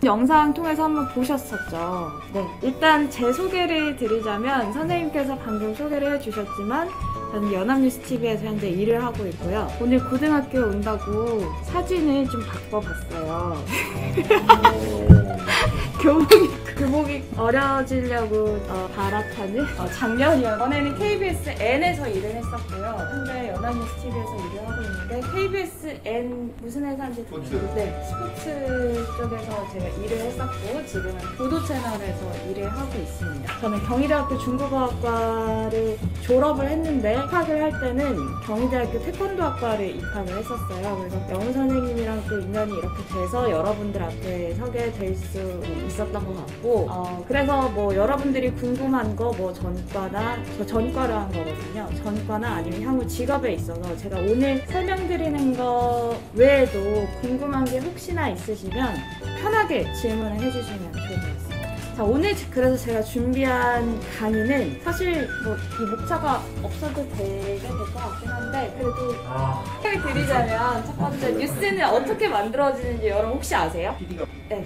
영상 통해서 한번 보셨었죠. 네, 일단 제 소개를 드리자면 선생님께서 방금 소개를 해주셨지만 저는 연합뉴스TV에서 현재 일을 하고 있고요. 오늘 고등학교에 온다고 사진을 좀 바꿔봤어요. 교복이 어려지려고 발악하는 작년이요. 전에는 KBS N에서 일을 했었고요. 현재 연합뉴스TV에서 일을 하고 있는데 KBS N 무슨 회사인지 스포츠. 네, 스포츠 쪽에서 제가 일을 했었고 지금은 보도 채널에서 일을 하고 있습니다. 저는 경희대학교 중국어학과를 졸업을 했는데 입학을 할 때는 경희대학교 태권도학과를 입학을 했었어요. 그래서 영우 선생님이랑 또 인연이 이렇게 돼서 여러분들 앞에 서게 될 수 있었던 것 같고 그래서 뭐 여러분들이 궁금한 거 뭐 전과나 저 전과를 한 거거든요. 전과나 아니면 향후 직업에 있어서 제가 오늘 설명드리는 거 외에도 궁금한 게 혹시나 있으시면 편하게 질문을 해주시면 좋을 것 같습니다. 자, 오늘 그래서 제가 준비한 강의는 사실 뭐 이 목차가 없어도 되게 될 것 같긴 한데 그래도 설명을 드리자면 첫 번째 뉴스는 어떻게 만들어지는지 여러분 혹시 아세요?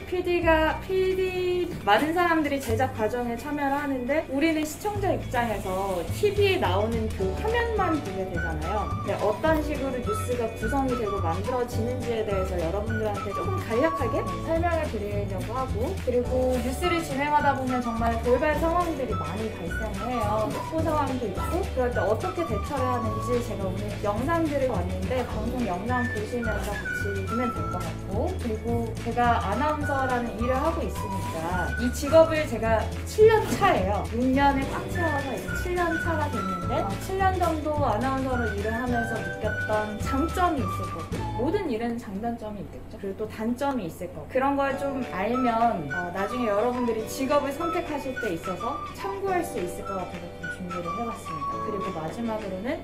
PD가 네, PD 많은 사람들이 제작 과정에 참여를 하는데 우리는 시청자 입장에서 TV에 나오는 그 화면만 보게 되잖아요. 네, 어떤 식으로 뉴스가 구성이 되고 만들어지는지에 대해서 여러분들한테 조금 간략하게 설명을 드리려고 하고 그리고 뉴스를 진행하다 보면 정말 돌발 상황들이 많이 발생을 해요. 속보 상황도 있고 그럴 때 어떻게 대처를 하는지 제가 오늘 영상들을 봤는데 방송 영상 보시면서 같이 보면 될 것 같고 그리고 제가 아나운서라는 일을 하고 있으니까 이 직업을 제가 7년 차예요. 6년을 꽉 채워서 이제 7년 차가 됐는데 7년 정도 아나운서로 일을 하면서 느꼈던 장점이 있을 거고 모든 일은 장단점이 있겠죠. 그리고 또 단점이 있을 거고 그런 걸 좀 알면 나중에 여러분들이 직업을 선택하실 때 있어서 참고할 수 있을 것 같아서 좀 준비를 해봤습니다. 그리고 마지막으로는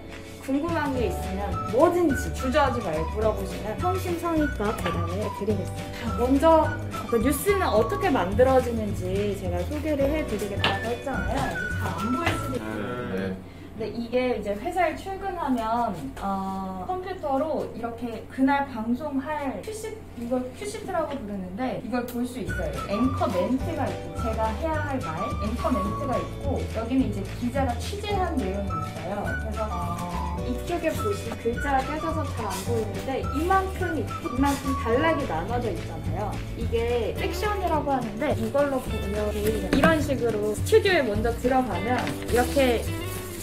궁금한 게 있으면 뭐든지 주저하지 말고 물어보시면 성심성의껏 대답을 드리겠습니다. 먼저 뉴스는 어떻게 만들어지는지 제가 소개를 해드리겠다고 했잖아요. 잘 안 보일 수도 있어요. 근데 이게 이제 회사에 출근하면 컴퓨터로 이렇게 그날 방송할 이걸 큐시트라고 부르는데 이걸 볼 수 있어요. 앵커 멘트가 있고 제가 해야 할 말 앵커 멘트가 있고 여기는 이제 기자가 취재한 내용이 있어요. 그래서 이쪽에 보시면 글자가 껴져서 잘 안 보이는데 이만큼 있고 이만큼 단락이 나눠져 있잖아요. 이게 섹션이라고 하는데 이걸로 보면 이런 식으로 스튜디오에 먼저 들어가면 이렇게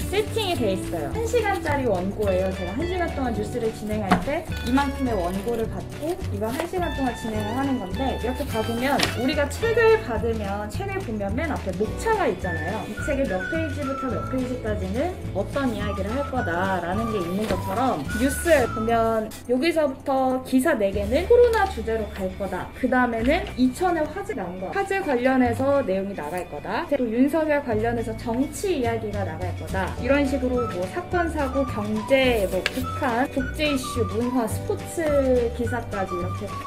세팅이 돼 있어요. 1시간짜리 원고예요. 제가 1시간 동안 뉴스를 진행할 때 이만큼의 원고를 받고 이거 1시간 동안 진행을 하는 건데 이렇게 받으면 우리가 책을 받으면 책을 보면 맨 앞에 목차가 있잖아요. 이 책의 몇 페이지부터 몇 페이지까지는 어떤 이야기를 할 거다라는 게 있는 것처럼 뉴스를 보면 여기서부터 기사 4개는 코로나 주제로 갈 거다. 그 다음에는 이천에 화재 난 거. 화재 관련해서 내용이 나갈 거다. 또 윤석열 관련해서 정치 이야기가 나갈 거다. 이런 식으로 뭐 사건, 사고, 경제, 뭐 북한, 국제 이슈, 문화, 스포츠 기사까지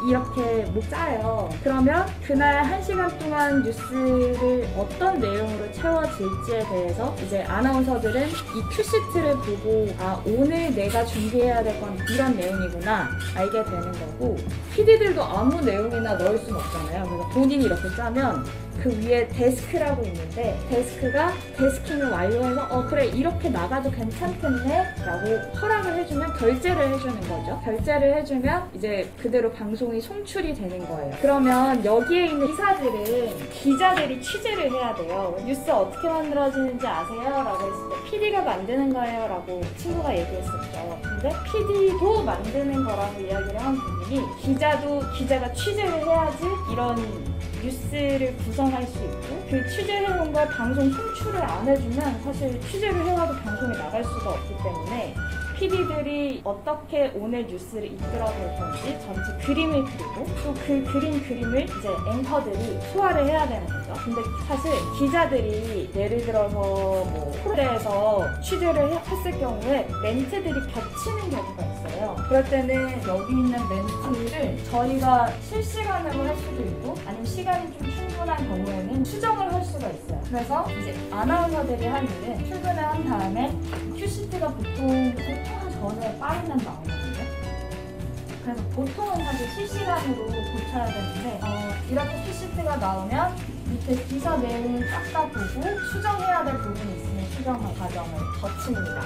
이렇게 뭐 짜요. 그러면 그날 1시간 동안 뉴스를 어떤 내용으로 채워질지에 대해서 이제 아나운서들은 이 큐시트를 보고 오늘 내가 준비해야 될 건 이런 내용이구나 알게 되는 거고 PD들도 아무 내용이나 넣을 수는 없잖아요. 그래서 본인이 이렇게 짜면 그 위에 데스크라고 있는데 데스크가 데스킹을 완료해서 그래 이렇게 나가도 괜찮겠네 라고 허락을 해주면 결제를 해주는 거죠. 결제를 해주면 이제 그대로 방송이 송출이 되는 거예요. 그러면 여기에 있는 기사들은 기자들이 취재를 해야 돼요. 뉴스 어떻게 만들어지는지 아세요? 라고 했을 때 PD가 만드는 거예요 라고 친구가 얘기했었죠. 근데 PD도 만드는 거라고 이야기를 한 부분이 기자가 취재를 해야지 이런 뉴스를 구성할 수 있고 그 취재해온 걸 방송 송출을 안 해주면 사실 취재를 해와도 방송에 나갈 수가 없기 때문에 PD들이 어떻게 오늘 뉴스를 이끌어갈 건지 전체 그림을 그리고 또 그 그림을 이제 앵커들이 소화를 해야 되는 거죠. 근데 사실 기자들이 예를 들어서 뭐 프로에서 취재를 했을 경우에 멘트들이 겹치는 경우가 있어요. 그럴 때는 여기 있는 멘트를 저희가 실시간으로 할 수도 있고 아니면 시간이 좀 충분한 경우에는 수정을 할 수가 있어요. 그래서 이제 아나운서들이 할 일은 출근을 한 다음에 큐시트가 보통 한 전에 빠르면 나오거든요. 그래서 보통은 사실 실시간으로 고쳐야 되는데 이렇게 큐시트가 나오면 밑에 기사 내용을 싹 다 보고 수정해야 될 부분이 있으면 수정 과정을 거칩니다.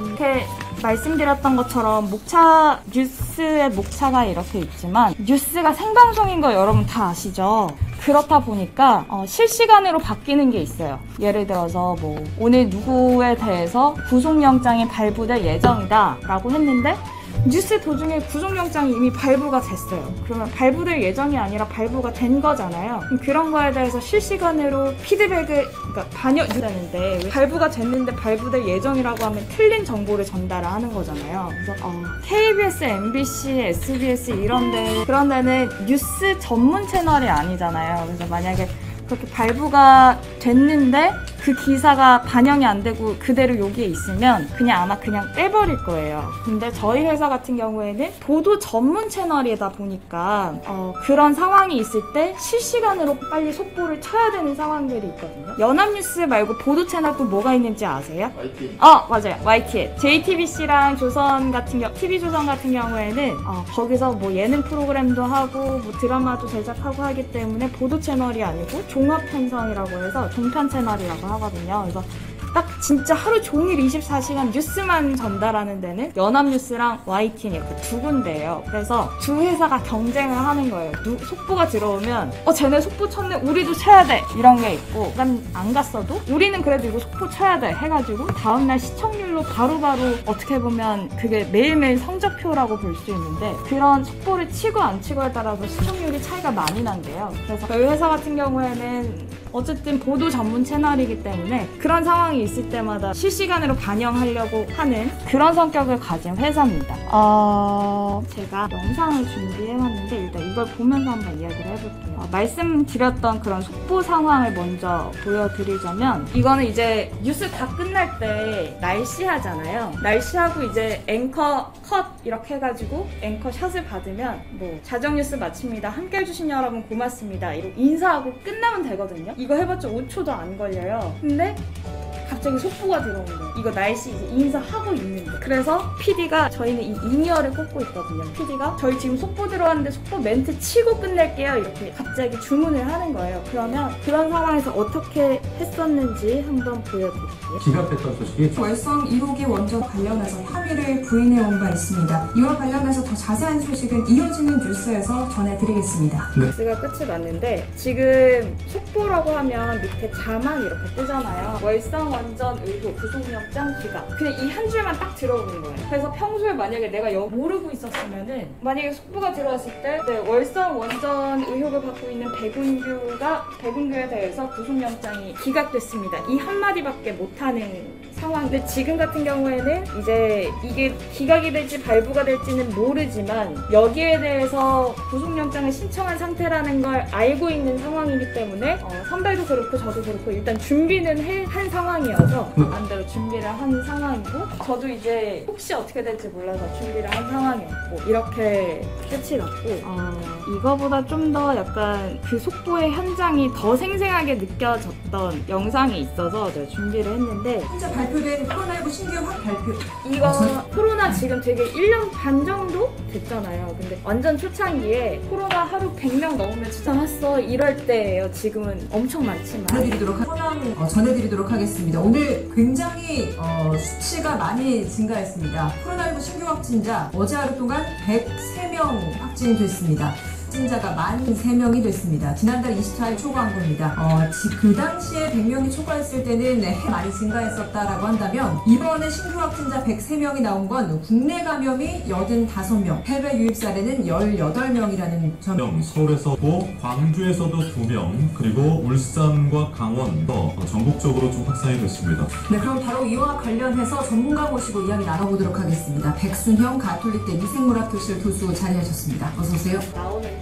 이렇게 말씀드렸던 것처럼 목차, 뉴스의 목차가 이렇게 있지만 뉴스가 생방송인 거 여러분 다 아시죠? 그렇다 보니까 실시간으로 바뀌는 게 있어요. 예를 들어서 뭐 오늘 누구에 대해서 구속영장이 발부될 예정이다 라고 했는데 뉴스 도중에 구속영장이 이미 발부가 됐어요. 그러면 발부될 예정이 아니라 발부가 된 거잖아요. 그런 거에 대해서 실시간으로 피드백을 반영되는데 발부가 됐는데 발부될 예정이라고 하면 틀린 정보를 전달을 하는 거잖아요. 그래서 KBS, MBC, SBS 그런 데는 뉴스 전문 채널이 아니잖아요. 그래서 만약에 그렇게 발부가 됐는데 그 기사가 반영이 안 되고 그대로 여기에 있으면 아마 그냥 빼버릴 거예요. 근데 저희 회사 같은 경우에는 보도 전문 채널이다 보니까 그런 상황이 있을 때 실시간으로 빨리 속보를 쳐야 되는 상황들이 있거든요. 연합뉴스 말고 보도 채널 또 뭐가 있는지 아세요? YTN. 맞아요. YTN. JTBC랑 TV조선 같은 경우에는 거기서 뭐 예능 프로그램도 하고 뭐 드라마도 제작하고 하기 때문에 보도 채널이 아니고 종합편성이라고 해서 종편 채널이라고 하거든요. 그래서 딱 진짜 하루 종일 24시간 뉴스만 전달하는 데는 연합뉴스랑 YTN 이렇게 두 군데예요. 그래서 두 회사가 경쟁을 하는 거예요. 속보가 들어오면 쟤네 속보 쳤네 우리도 쳐야 돼 이런 게 있고 난 안 갔어도 우리는 그래도 이거 속보 쳐야 돼 해가지고 다음날 시청률로 바로바로 어떻게 보면 그게 매일매일 성적표라고 볼 수 있는데 그런 속보를 치고 안 치고에 따라서 시청률이 차이가 많이 난대요. 그래서 저희 회사 같은 경우에는 어쨌든 보도 전문 채널이기 때문에 그런 상황이 있을 때마다 실시간으로 반영하려고 하는 그런 성격을 가진 회사입니다. 제가 영상을 준비해왔는데 일단 이걸 보면서 한번 이야기를 해볼게요. 말씀드렸던 그런 속보 상황을 먼저 보여드리자면 이거는 이제 뉴스 다 끝날 때 날씨 하잖아요. 날씨하고 이제 앵커 컷 이렇게 해가지고 앵커 샷을 받으면 뭐 자정뉴스 마칩니다. 함께 해주신 여러분 고맙습니다. 이러고 인사하고 끝나면 되거든요. 이거 해봤자 5초도 안 걸려요. 근데 갑자기 속보가 들어오는 거예요. 이거 날씨 이제 인사하고 있는데. 그래서 PD가 저희는 이 인이어를 꽂고 있거든요. PD가 저희 지금 속보 들어왔는데 속보 멘트 치고 끝낼게요. 이렇게 갑자기 주문을 하는 거예요. 그러면 그런 상황에서 어떻게 했었는지 한번 보여드릴게요. 기각됐던 소식이 월성 1호기 원전 관련해서 혐의를 부인해온 바 있습니다. 이와 관련해서 더 자세한 소식은 이어지는 뉴스에서 전해드리겠습니다. 뉴스가 끝이 났는데 지금 속보라고 하면 밑에 자막 이렇게 뜨잖아요. 월성 원전 의혹 구속영장 기각. 그냥 이 한 줄만 딱 들어오는 거예요. 그래서 평소에 만약에 내가 모르고 있었으면은 만약에 속보가 들어왔을 때 월성 원전 의혹을 받고 있는 백운규에 대해서 구속영장이 기각됐습니다. 이 한마디밖에 못하는 상황인데 지금 같은 경우에는 이제 이게 기각이 될지 발부가 될지는 모르지만 여기에 대해서 구속영장을 신청한 상태라는 걸 알고 있는 상황이기 때문에 선배도 그렇고 저도 그렇고 일단 준비는 한 상황이어서 나름대로 준비를 한 상황이고 저도 이제 혹시 어떻게 될지 몰라서 준비를 한 상황이었고 이렇게 끝이 났고 이거보다 좀 더 약간 그 속보의 현장이 더 생생하게 느껴졌던 영상이 있어서 제가 준비를 했는데 현재 발표된 코로나19 신규 확 발표. 이거 코로나 지금 되게 1년 반 정도 됐잖아요. 근데 완전 초창기에 코로나 하루 100명 넘으면 진짜 왔어 이럴 때예요. 지금은 엄청 많지만 전해드리도록 하겠습니다. 오늘 굉장히 수치가 많이 증가했습니다. 코로나19 신규 확진자 어제 하루 동안 103명 확진됐습니다. 확진자가 43명이 됐습니다. 지난달 24일 초과한 겁니다. 그 당시에 100명이 초과했을 때는 많이 증가했었다라고 한다면 이번에 신규 확진자 103명이 나온 건 국내 감염이 85명, 해외 유입 사례는 18명이라는 점. 서울에서도 광주에서도 2명, 그리고 울산과 강원도 전국적으로 좀 확산이 됐습니다. 네, 그럼 바로 이와 관련해서 전문가 모시고 이야기 나눠보도록 하겠습니다. 백순형 가톨릭대 미생물학 교실 교수 자리하셨습니다. 어서 오세요. 나오는데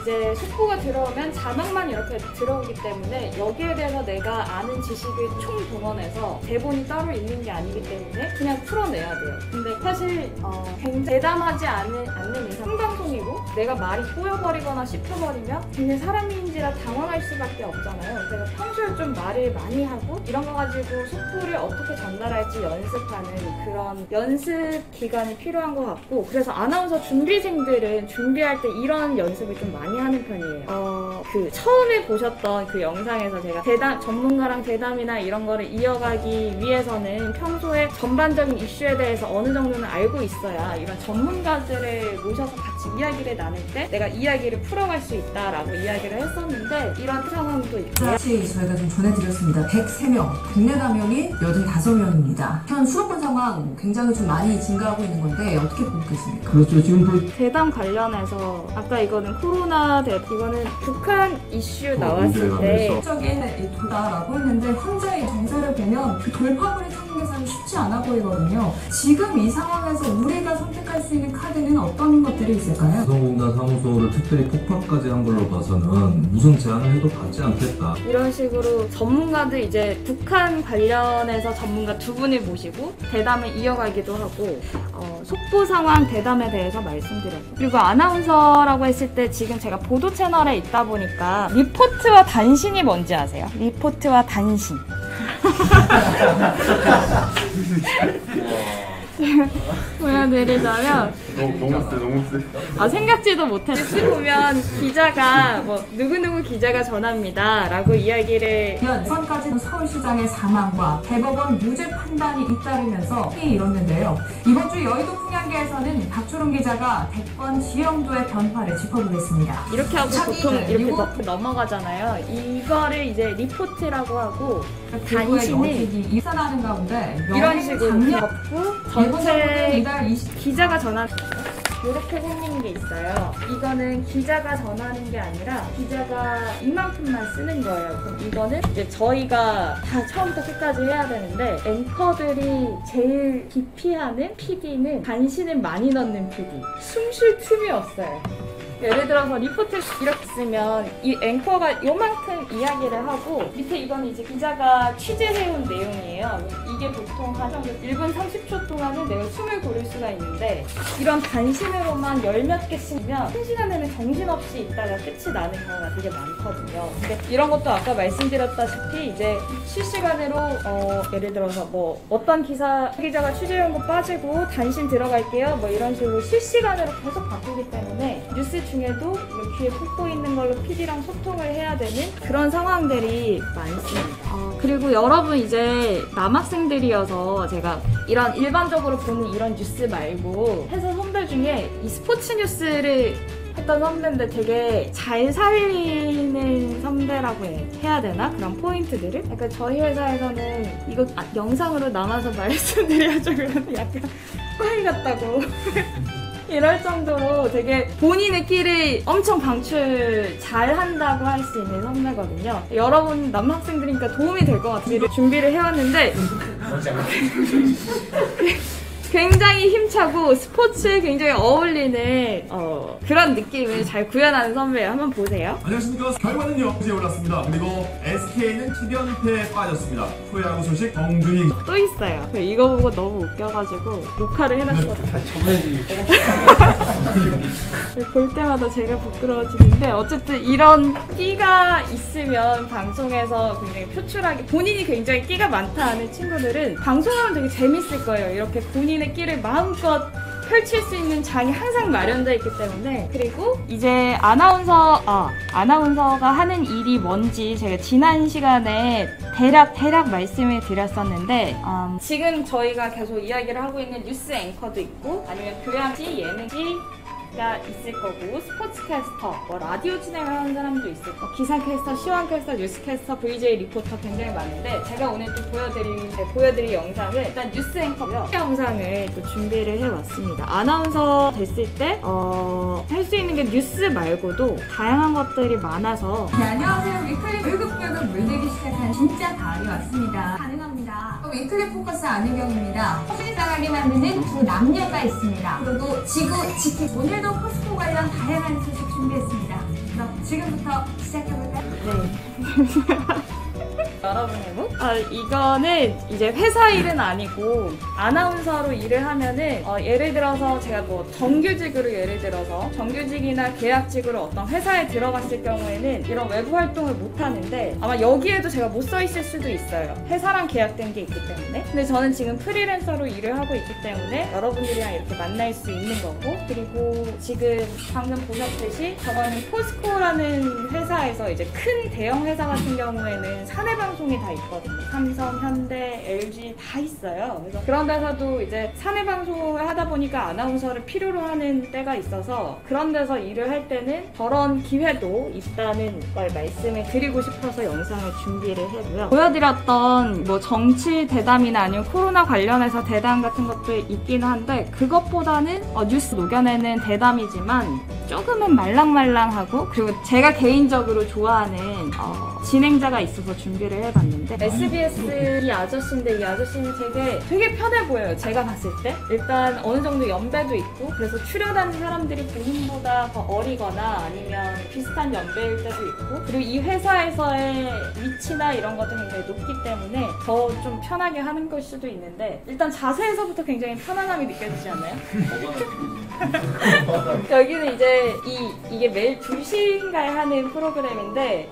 이제 속보가 들어오면 자막만 이렇게 들어오기 때문에 여기에 대해서 내가 아는 지식을 총동원해서 대본이 따로 있는 게 아니기 때문에 그냥 풀어내야 돼요. 근데 사실 굉장히 대담하지 않는 이상 생방송이고 내가 말이 꼬여버리거나 씹혀버리면 되게 사람인지라 당황할 수밖에 없잖아요. 제가 평소에 좀 말을 많이 하고 이런 거 가지고 속도를 어떻게 전달할지 연습하는 그런 연습 기간이 필요한 것 같고, 그래서 아나운서 준비생들은 준비할 때 이런 연습을 좀 많이 하는 편이에요. 처음에 보셨던 그 영상에서 제가 전문가랑 대담이나 이런 거를 이어가기 위해서는 평소에 전반적인 이슈에 대해서 어느 정도는 알고 있어야 이런 전문가들을 모셔서 같이 이야기를 나눌 때 내가 이야기를 풀어갈 수 있다라고 이야기를 했었는데, 이런 상황도 있고요. 같이 저희가 좀 전해드렸습니다. 103명, 국내 감염이 85명입니다. 현 수도권 상황 굉장히 좀 많이 증가하고 있는 건데 어떻게 보고 계십니까? 그렇죠. 지금 대담 관련해서 아까 이거는 이거는 북한 이슈 나왔을 때 적인 도다라고 했는데 현재의 정세를 보면 그 돌파구를 찾는 게 사실 쉽지 않아 보이거든요. 지금 이 상황에서 우리가 선택할 수 있는 카드는 어떤 것들이 있을까요? 여성공단 사무소를 특별히 폭파까지 한 걸로 봐서는 무슨 제안을 해도 받지 않겠다. 이런 식으로 전문가들 이제 북한 관련해서 전문가 두 분을 모시고 대담을 이어가기도 하고, 속보 상황 대담에 대해서 말씀드렸고, 그리고 아나운서라고 했을 때 지금 제가 보도 채널에 있다 보니까 리포트와 단신이 뭔지 아세요? 리포트와 단신. 보여드리자면 너무 세. 생각지도 못한 뉴스 보면 기자가 누구누구 기자가 전합니다 라고 이야기를 선까지는 서울시장의 사망과 대법원 무죄 판단이 잇따르면서 회의 이뤘는데요. 이번 주 여의도 풍량계에서는 박초롱 기자가 대권 지형도의 변화를 짚어보겠습니다. 이렇게 하고 보통 이렇게 넘어가잖아요. 이거를 이제 리포트라고 하고, 단신은 입산하는 가운데 이런 식으로 접고 전체 이달 20 기자가 전한 이렇게 생긴 게 있어요. 이거는 기자가 전하는 게 아니라 기자가 이만큼만 쓰는 거예요. 그럼 이거는 이제 저희가 다 처음부터 끝까지 해야 되는데, 앵커들이 제일 기피하는 PD는 단신을 많이 넣는 PD. 숨 쉴 틈이 없어요. 예를 들어서 리포트 이렇게 쓰면 이 앵커가 요만큼 이야기를 하고, 밑에 이건 이제 기자가 취재해온 내용이에요. 이게 보통 한 1분 30초 동안은 내가 숨을 고를 수가 있는데, 이런 단신으로만 열 몇 개 쓰면 한 시간에는 정신없이 있다가 끝이 나는 경우가 되게 많거든요. 근데 이런 것도 아까 말씀드렸다시피 이제 실시간으로 예를 들어서 어떤 기자가 취재해온 거 빠지고 단신 들어갈게요 이런 식으로 실시간으로 계속 바꾸기 때문에 뉴스 중에도 귀에 꽂고 있는 걸로 PD랑 소통을 해야 되는 그런 상황들이 많습니다. 그리고 여러분 이제 남학생들이어서 제가 이런 일반적으로 보는 이런 뉴스 말고 회사 선배 중에 이 스포츠 뉴스를 했던 선배인데 되게 잘 살리는 선배라고 해야 되나? 그런 포인트들을? 약간 저희 회사에서는 이거 영상으로 남아서 말씀드려야죠. 그런데 약간 화이 같다고 이럴 정도로 되게 본인의 끼를 엄청 방출 잘 한다고 할 수 있는 선배거든요. 여러분 남학생들이니까 도움이 될 것 같아요. 준비를 해왔는데 굉장히 힘차고 스포츠에 굉장히 어울리는 그런 느낌을 잘 구현하는 선배예요. 한번 보세요. 안녕하십니까. 결과는요 이제 올랐습니다. 그리고 SK는 7연패에 빠졌습니다. 프로야구 소식 정준희. 또 있어요. 이거 보고 너무 웃겨가지고 녹화를 해놨거든요. 볼 때마다 제가 부끄러워지는데, 어쨌든 이런 끼가 있으면 방송에서 굉장히 표출하기, 본인이 굉장히 끼가 많다 하는 친구들은 방송하면 되게 재밌을 거예요. 이렇게 본인의 끼를 마음껏 펼칠 수 있는 장이 항상 마련되어 있기 때문에. 그리고 이제 아나운서가 하는 일이 뭔지 제가 지난 시간에 대략 말씀을 드렸었는데, 지금 저희가 계속 이야기를 하고 있는 뉴스 앵커도 있고, 아니면 교양지, 예능지 가 있을 거고, 스포츠캐스터, 라디오 진행을 하는 사람도 있을 거고, 기상캐스터, 시황캐스터, 뉴스캐스터, VJ 리포터 굉장히 많은데, 제가 오늘 또 보여드릴 영상은 일단 뉴스 앵커고요. 영상을 또 준비를 해왔습니다. 아나운서 됐을 때 할 수 있는 게 뉴스 말고도 다양한 것들이 많아서. 네, 안녕하세요. 위클리 물급격은 물들기 시작한 진짜 가을이 왔습니다. 가능합니다. 위클리 포커스 안유경입니다. 허준이 나가게 만드는 두 남녀가 있습니다. 그리고 지구 지키 오늘 오늘도 포스코 관련 다양한 소식 준비했습니다. 그럼 지금부터 시작해볼까요? 여러분의 이거는 이제 회사 일은 아니고 아나운서로 일을 하면은 예를 들어서 제가 뭐 정규직으로 예를 들어서 정규직이나 계약직으로 어떤 회사에 들어갔을 경우에는 이런 외부 활동을 못 하는데 아마 여기에도 제가 못 써 있을 수도 있어요. 회사랑 계약된 게 있기 때문에. 근데 저는 지금 프리랜서로 일을 하고 있기 때문에 여러분들이랑 이렇게 만날 수 있는 거고, 그리고 지금 방금 보셨듯이 저거는 포스코라는 회사에서 이제 큰 대형 회사 같은 경우에는 사내 방송이 다 있거든요. 삼성, 현대, LG 다 있어요. 그래서 그런 데서도 이제 사내 방송을 하다 보니까 아나운서를 필요로 하는 때가 있어서 그런 데서 일을 할 때는 저런 기회도 있다는 걸 말씀을 드리고 싶어서 영상을 준비를 했고요. 보여드렸던 뭐 정치 대담이나 아니면 코로나 관련해서 대담 같은 것도 있긴 한데 그것보다는 뉴스 녹여내는 대담이지만 조금은 말랑말랑하고, 그리고 제가 개인적으로 좋아하는 진행자가 있어서 준비를 해봤는데 SBS 이 아저씨인데 이 아저씨는 되게 편해 보여요. 제가 봤을 때 일단 어느 정도 연배도 있고, 그래서 출연하는 사람들이 본인보다 더 어리거나 아니면 비슷한 연배일 때도 있고, 그리고 이 회사에서의 위치나 이런 것도 굉장히 높기 때문에 더 좀 편하게 하는 걸 수도 있는데, 일단 자세에서부터 굉장히 편안함이 느껴지지 않나요? 여기는 이제 이게 매일 2시인가에 하는 프로그램인데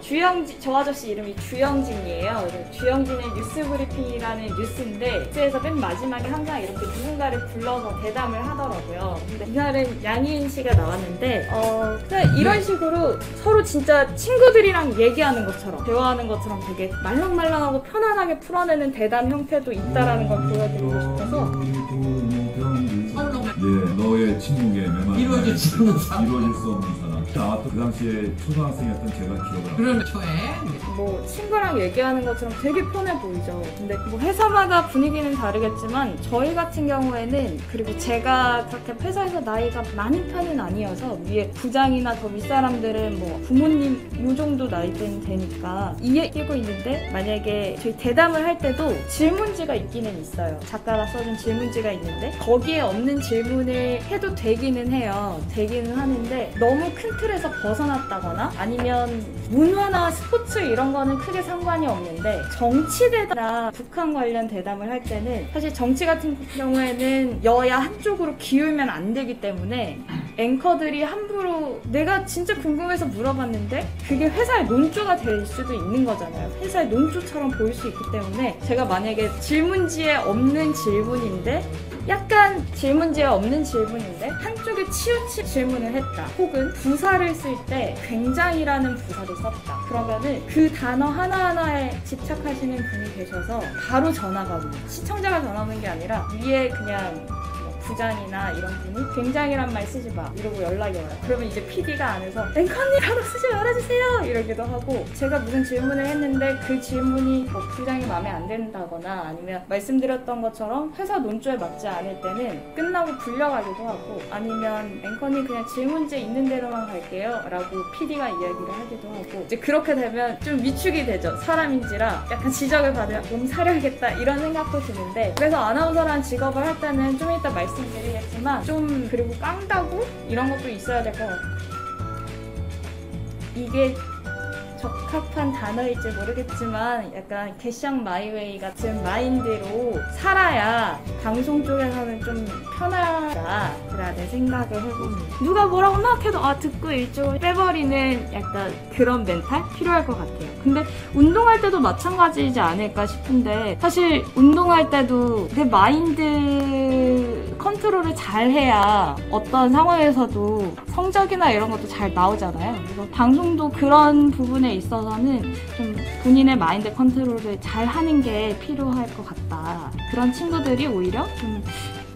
저 아저씨 이름이 주영진이에요. 주영진의 뉴스 브리핑이라는 뉴스인데 뉴스에서 맨 마지막에 항상 이렇게 누군가를 불러서 대담을 하더라고요. 근데 이날은 양희은 씨가 나왔는데 그냥 이런 식으로 서로 진짜 친구들이랑 얘기하는 것처럼 대화하는 것처럼 되게 말랑말랑하고 편안하게 풀어내는 대담 형태도 있다라는 걸 보여드리고 싶어서. 예, 너의 침묵에 매만 이루어질 수 없는 사람. 이루어질 수 없는 사람. 나왔던 그 당시에 초등학생이었던 제가 기억을 합니다. 그러면 초에 뭐 친구랑 얘기하는 것처럼 되게 편해 보이죠. 근데 뭐 회사마다 분위기는 다르겠지만 저희 같은 경우에는, 그리고 제가 그렇게 회사에서 나이가 많은 편은 아니어서 위에 부장이나 더 윗사람들은 뭐 부모님 요 정도 나이대는 되니까 이해 끼고 있는데, 만약에 저희 대담을 할 때도 질문지가 있기는 있어요. 작가가 써준 질문지가 있는데 거기에 없는 질문을 해도 되기는 해요. 되기는 하는데 너무 큰 틀에서 벗어났다거나 아니면 문화나 스포츠 이런 거는 크게 상관이 없는데 정치 대담이나 북한 관련 대담을 할 때는 사실 정치 같은 경우에는 여야 한쪽으로 기울면 안 되기 때문에 앵커들이 함부로 내가 진짜 궁금해서 물어봤는데 그게 회사의 논조가 될 수도 있는 거잖아요. 회사의 논조처럼 보일 수 있기 때문에 제가 만약에 질문지에 없는 질문인데 약간 질문지에 없는 질문인데 한쪽에 치우친 질문을 했다, 혹은 부사를 쓸 때 굉장히라는 부사를 썼다, 그러면은 그 단어 하나하나에 집착하시는 분이 계셔서 바로 전화가 오는, 시청자가 전화 오는 게 아니라 위에 그냥 부장이나 이런 분이 굉장히란 말 쓰지 마 이러고 연락이 와요. 그러면 이제 PD가 안에서 앵커님 단어 쓰지 말아주세요 이러기도 하고, 제가 무슨 질문을 했는데 그 질문이 뭐 부장이 마음에 안 든다거나 아니면 말씀드렸던 것처럼 회사 논조에 맞지 않을 때는 끝나고 불려가기도 하고, 아니면 앵커님 그냥 질문지에 있는 대로만 갈게요 라고 PD가 이야기를 하기도 하고, 이제 그렇게 되면 좀 위축이 되죠. 사람인지라 약간 지적을 받으면 몸살해야겠다 이런 생각도 드는데, 그래서 아나운서라는 직업을 할 때는 좀 이따 말씀드리겠지만 좀, 그리고 깡다구 이런 것도 있어야 될 것 같아요. 이게 적합한 단어일지 모르겠지만 약간 개샹 마이웨이 같은 마인드로 살아야 방송 쪽에서는 좀 편하다라는 생각을 해봅니다. 누가 뭐라고 막 해도 듣고 일종을 빼버리는 약간 그런 멘탈 필요할 것 같아요. 근데 운동할 때도 마찬가지이지 않을까 싶은데, 사실 운동할 때도 내 마인드 컨트롤을 잘 해야 어떤 상황에서도 성적이나 이런 것도 잘 나오잖아요. 그래서 방송도 그런 부분에 있어서는 좀 본인의 마인드 컨트롤을 잘 하는 게 필요할 것 같다. 그런 친구들이 오히려 좀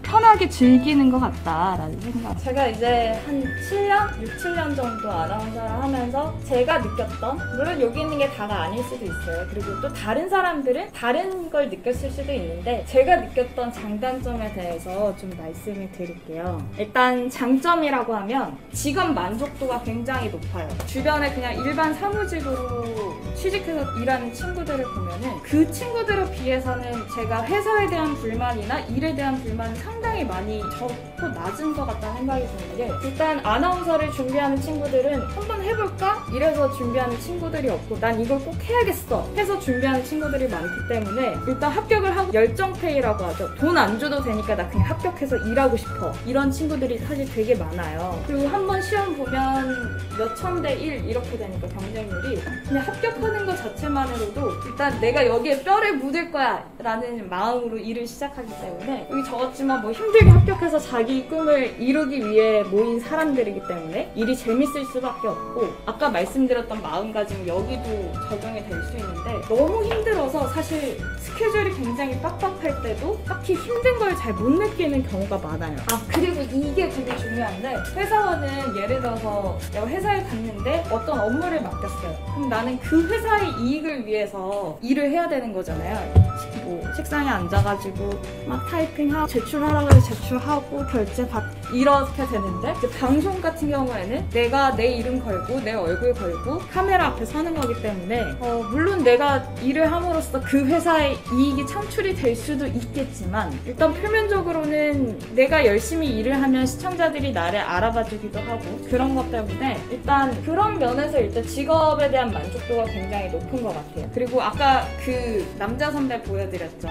편하게 즐기는 것 같다라는 생각. 제가 이제 한 7년? 6, 7년 정도 아나운서를 하면서 제가 느꼈던, 물론 여기 있는 게 다가 아닐 수도 있어요. 그리고 또 다른 사람들은 다른 걸 느꼈을 수도 있는데 제가 느꼈던 장단점에 대해서 좀 말씀을 드릴게요. 일단 장점이라고 하면 직업 만족도가 굉장히 높아요. 주변에 그냥 일반 사무직으로 취직해서 일하는 친구들을 보면은 그 친구들에 비해서는 제가 회사에 대한 불만이나 일에 대한 불만은 상당히 많이 적고 낮은 것 같다는 생각이 드는 게 일단 아나운서를 준비하는 친구들은 한번 해볼까? 이래서 준비하는 친구들이 없고 난 이걸 꼭 해야겠어 해서 준비하는 친구들이 많기 때문에 일단 합격을 하고 열정페이라고 하죠. 돈 안 줘도 되니까 나 그냥 합격해서 일하고 싶어. 이런 친구들이 사실 되게 많아요. 그리고 한번 시험 보면 몇천 대 1 이렇게 되니까 경쟁률이 그냥 합격하는 것 자체만으로도 일단 내가 여기에 뼈를 묻을 거야 라는 마음으로 일을 시작하기 때문에 여기 적었지만 뭐 힘들게 합격해서 자기 꿈을 이루기 위해 모인 사람들이기 때문에 일이 재밌을 수밖에 없고 아까 말씀드렸던 마음가짐 여기도 적용이 될 수 있는데 너무 힘들어서 사실 스케줄이 굉장히 빡빡할 때도 딱히 힘든 걸 잘 못 느끼는 경우가 많아요. 아 그리고 이게 되게 중요한데 회사원은 예를 들어서 내가 회사에 갔는데 어떤 업무를 맡겼어요. 그럼 나는 그 회사의 이익을 위해서 일을 해야 되는 거잖아요. 뭐 책상에 앉아가지고 막 타이핑하고 제출하라고 해서 제출하고 결제 받 이렇게 되는데 이제 방송 같은 경우에는 내가 내 이름 걸고 내 얼굴 걸고 카메라 앞에 서는 거기 때문에 물론 내가 일을 함으로써 그 회사의 이익이 창출이 될 수도 있겠지만 일단 표면적으로는 내가 열심히 일을 하면 시청자들이 나를 알아봐 주기도 하고 그런 것 때문에 일단 그런 면에서 일단 직업에 대한 만족도가 굉장히 높은 것 같아요. 그리고 아까 그 남자 선배 보여드렸죠.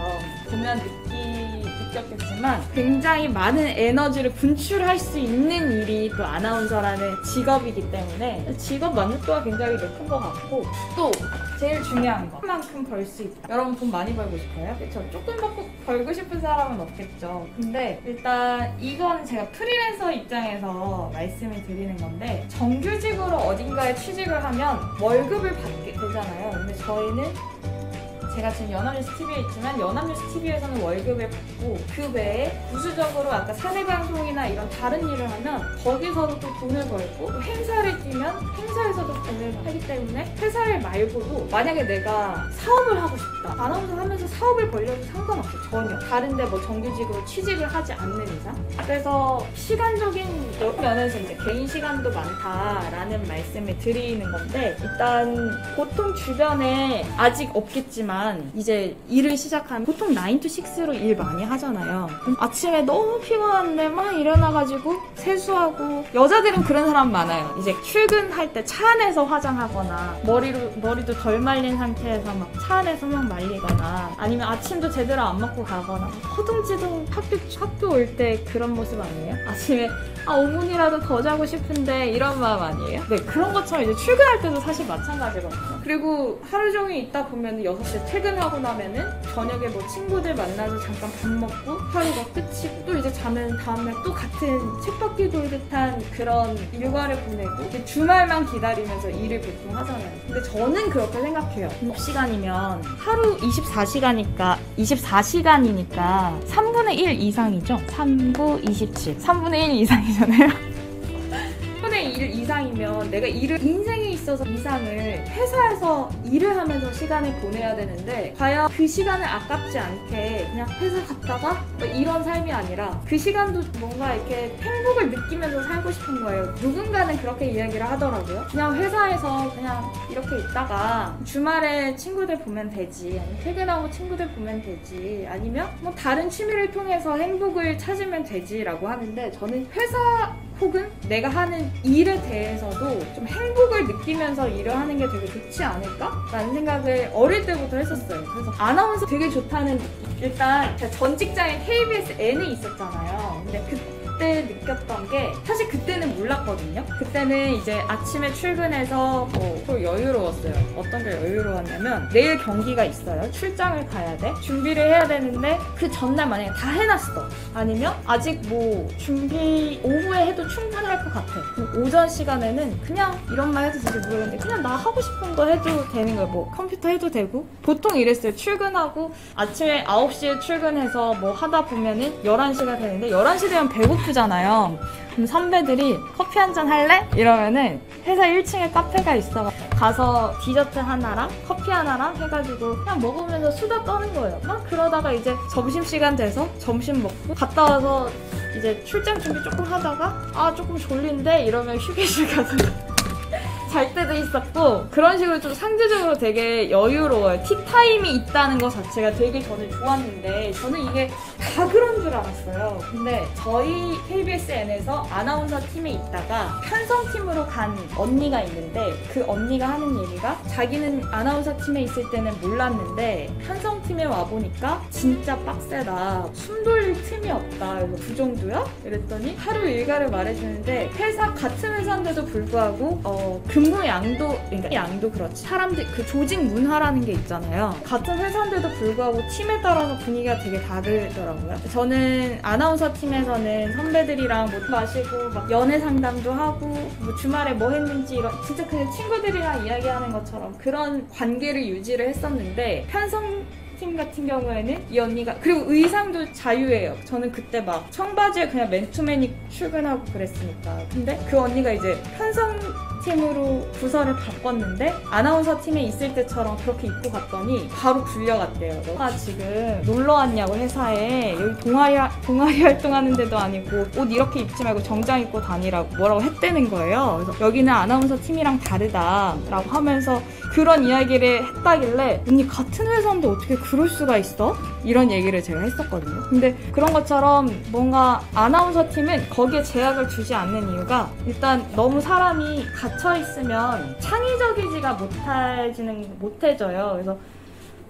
보면 느꼈겠지만 굉장히 많은 에너지를 분출할 수 있는 일이 또 아나운서라는 직업이기 때문에 직업 만족도가 굉장히 높은 것 같고 또 제일 중요한 거 만큼 벌 수 있다. 여러분 돈 많이 벌고 싶어요? 그쵸? 조금 벌고 싶은 사람은 없겠죠. 근데 일단 이건 제가 프리랜서 입장에서 말씀을 드리는 건데 정규직으로 어딘가에 취직을 하면 월급을 받게 되잖아요. 근데 저희는 제가 지금 연합뉴스 TV에 있지만 연합뉴스 TV에서는 월급을 받고 그 외에 부수적으로 아까 사내방송이나 이런 다른 일을 하면 거기서도 또 돈을 벌고 또 행사를 뛰면 행사에서도 돈을 벌기 때문에 회사를 말고도 만약에 내가 사업을 하고 싶다. 아나운서 하면서 사업을 벌려도 상관없어. 전혀. 다른데 뭐 정규직으로 취직을 하지 않는 이상. 그래서 시간적인 면에서 이제 개인 시간도 많다라는 말씀을 드리는 건데 일단 보통 주변에 아직 없겠지만 이제 일을 시작하면 보통 9 to 6로 일 많이 하잖아요. 아침에 너무 피곤한데 막 일어나가지고 세수하고 여자들은 그런 사람 많아요. 이제 출근할 때 차 안에서 화장하거나 머리도 덜 말린 상태에서 막 차 안에서 막 말리거나 아니면 아침도 제대로 안 먹고 가거나 허둥지둥 학교 올 때 그런 모습 아니에요? 아침에 5분이라도 더 자고 싶은데 이런 마음 아니에요? 네, 그런 것처럼 이제 출근할 때도 사실 마찬가지거든요. 그리고 하루 종일 있다 보면 6시에 퇴근하고 나면은 저녁에 뭐 친구들 만나서 잠깐 밥 먹고 하루가 끝이고 또 이제 자면 다음날 또 같은 쳇바퀴 돌듯한 그런 일과를 보내고 이제 주말만 기다리면서 일을 보통 하잖아요. 근데 저는 그렇게 생각해요. 근무시간이면 하루 24시간이니까 3분의 1 이상이죠? 3구 27 3분의 1 이상이잖아요. 3분의 1 이상이면 내가 인생에 있어서 이상을 회사에서 일을 하면서 시간을 보내야 되는데 과연 그 시간을 아깝지 않게 그냥 회사 갔다가 뭐 이런 삶이 아니라 그 시간도 뭔가 이렇게 행복을 느끼면서 살고 싶은 거예요. 누군가는 그렇게 이야기를 하더라고요. 그냥 회사에서 그냥 이렇게 있다가 주말에 친구들 보면 되지, 아니면 퇴근하고 친구들 보면 되지, 아니면 뭐 다른 취미를 통해서 행복을 찾으면 되지라고 하는데 저는 회사 혹은 내가 하는 일에 대해서도 좀 행복을 느끼면서 일을 하는 게 되게 좋지 않을까? 라는 생각을 어릴 때부터 했었어요. 그래서 아나운서 되게 좋다는 느낌. 일단 제가 전 직장인 KBS N에 있었잖아요. 근데 그때 느꼈던 게 사실 그때는 몰랐거든요. 그때는 이제 아침에 출근해서 또 여유로웠어요. 어떤 게 여유로웠냐면 내일 경기가 있어요. 출장을 가야 돼. 준비를 해야 되는데 그 전날 만약에 다 해놨어. 아니면 아직 뭐 준비 오후에 해도 충분할 것 같아. 오전 시간에는 그냥 이런 말 해도 될지 모르겠는데 그냥 나 하고 싶은 거 해도 되는 거예요. 뭐 컴퓨터 해도 되고 보통 이랬어요. 출근하고 아침에 9시에 출근해서 뭐 하다 보면은 11시가 되는데 11시 되면 배고프잖아요. 그럼 선배들이 커피 한잔 할래? 이러면은 회사 1층에 카페가 있어. 가서 디저트 하나랑 커피 하나랑 해가지고 그냥 먹으면서 수다 떠는 거예요. 막 그러다가 이제 점심시간 돼서 점심 먹고 갔다 와서 이제 출장 준비 조금 하다가 조금 졸린데 이러면 휴게실 가서 잘 때도 있었고 그런 식으로 좀 상대적으로 되게 여유로워요. 티타임이 있다는 것 자체가 되게 저는 좋았는데 저는 이게 다 그런 줄 줄 알았어요. 근데 저희 KBSN에서 아나운서 팀에 있다가 편성팀으로 간 언니가 있는데 그 언니가 하는 얘기가 자기는 아나운서 팀에 있을 때는 몰랐는데 편성팀에 와보니까 진짜 빡세다. 숨 돌릴 틈이 없다. 이거 그 정도야? 이랬더니 하루 일과를 말해주는데 회사 같은 회사인데도 불구하고 근무 양도 그러니까 양도 그렇지. 사람들 그 조직 문화라는 게 있잖아요. 같은 회사인데도 불구하고 팀에 따라서 분위기가 되게 다르더라고요. 저는 아나운서 팀에서는 선배들이랑 뭐 마시고 막 연애 상담도 하고 뭐 주말에 뭐 했는지 이런 진짜 그냥 친구들이랑 이야기하는 것처럼 그런 관계를 유지를 했었는데 편성팀 같은 경우에는 이 언니가 그리고 의상도 자유예요. 저는 그때 막 청바지에 그냥 맨투맨이 출근하고 그랬으니까. 근데 그 언니가 이제 편성팀으로 부서를 바꿨는데 아나운서 팀에 있을 때처럼 그렇게 입고 갔더니 바로 굴려갔대요. 너가 지금 놀러 왔냐고 회사에 여기 동아리 활동하는 데도 아니고 옷 이렇게 입지 말고 정장 입고 다니라고 뭐라고 했다는 거예요. 그래서 여기는 아나운서 팀이랑 다르다라고 하면서 그런 이야기를 했다길래 언니 같은 회사인데 어떻게 그럴 수가 있어? 이런 얘기를 제가 했었거든요. 근데 그런 것처럼 뭔가 아나운서 팀은 거기에 제약을 주지 않는 이유가 일단 너무 사람이 갇혀있으면 창의적이지가 못해져요. 그래서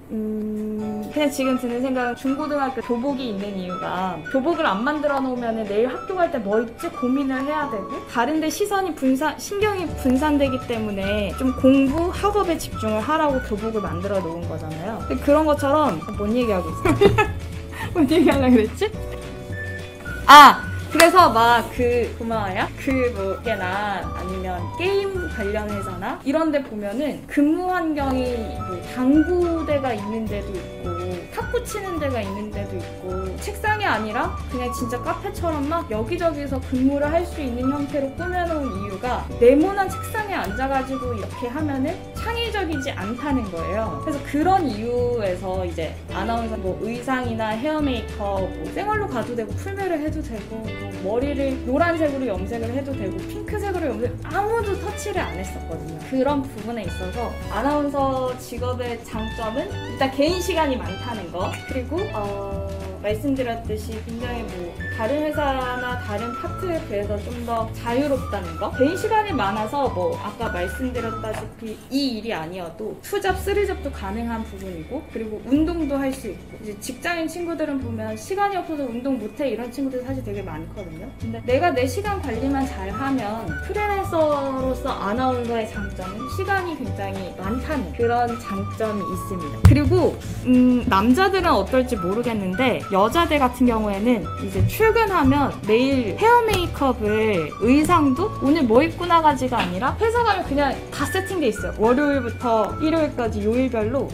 그냥 지금 드는 생각은 중고등학교 교복이 있는 이유가 교복을 안 만들어 놓으면 내일 학교 갈 때 뭐 입지 고민을 해야 되고 다른데 신경이 분산되기 때문에 좀 공부, 학업에 집중을 하라고 교복을 만들어 놓은 거잖아요. 근데 그런 것처럼 뭔 얘기하고 있어? 뭔 얘기하려고 그랬지? 그래서 막 뭐 꽤나 아니면 게임 관련 회사나 이런 데 보면은 근무 환경이 뭐 당구대가 있는 데도 있고 탁구 치는 데가 있는 데도 있고 책상이 아니라 그냥 진짜 카페처럼 막 여기저기서 근무를 할 수 있는 형태로 꾸며놓은 이유가 네모난 책상에 앉아가지고 이렇게 하면은 창의적이지 않다는 거예요. 그래서 그런 이유에서 이제 아나운서 뭐 의상이나 헤어 메이크업 뭐 생얼로 가도 되고 풀메를 해도 되고 뭐 머리를 노란색으로 염색을 해도 되고 핑크색으로 아무도 터치를 안 했었거든요. 그런 부분에 있어서 아나운서 직업의 장점은 일단 개인 시간이 많다는 거, 그리고 말씀드렸듯이 굉장히 뭐 다른 회사나 다른 파트에 비해서 좀 더 자유롭다는 거, 개인 시간이 많아서 뭐 아까 말씀드렸다시피 이 일이 아니어도 2잡, 3잡도 가능한 부분이고, 그리고 운동도 할 수 있고, 이제 직장인 친구들은 보면 시간이 없어서 운동 못해 이런 친구들 사실 되게 많거든요. 근데 내가 내 시간 관리만 잘하면 프리랜서로서 아나운서의 장점은 시간이 굉장히 많다는 그런 장점이 있습니다. 그리고 남자들은 어떨지 모르겠는데 여자들 같은 경우에는 이제 출근하면 매일 헤어 메이크업을 의상도 오늘 뭐 입고 나가지가 아니라 회사 가면 그냥 다 세팅돼 있어요. 월요일부터 일요일까지 요일별로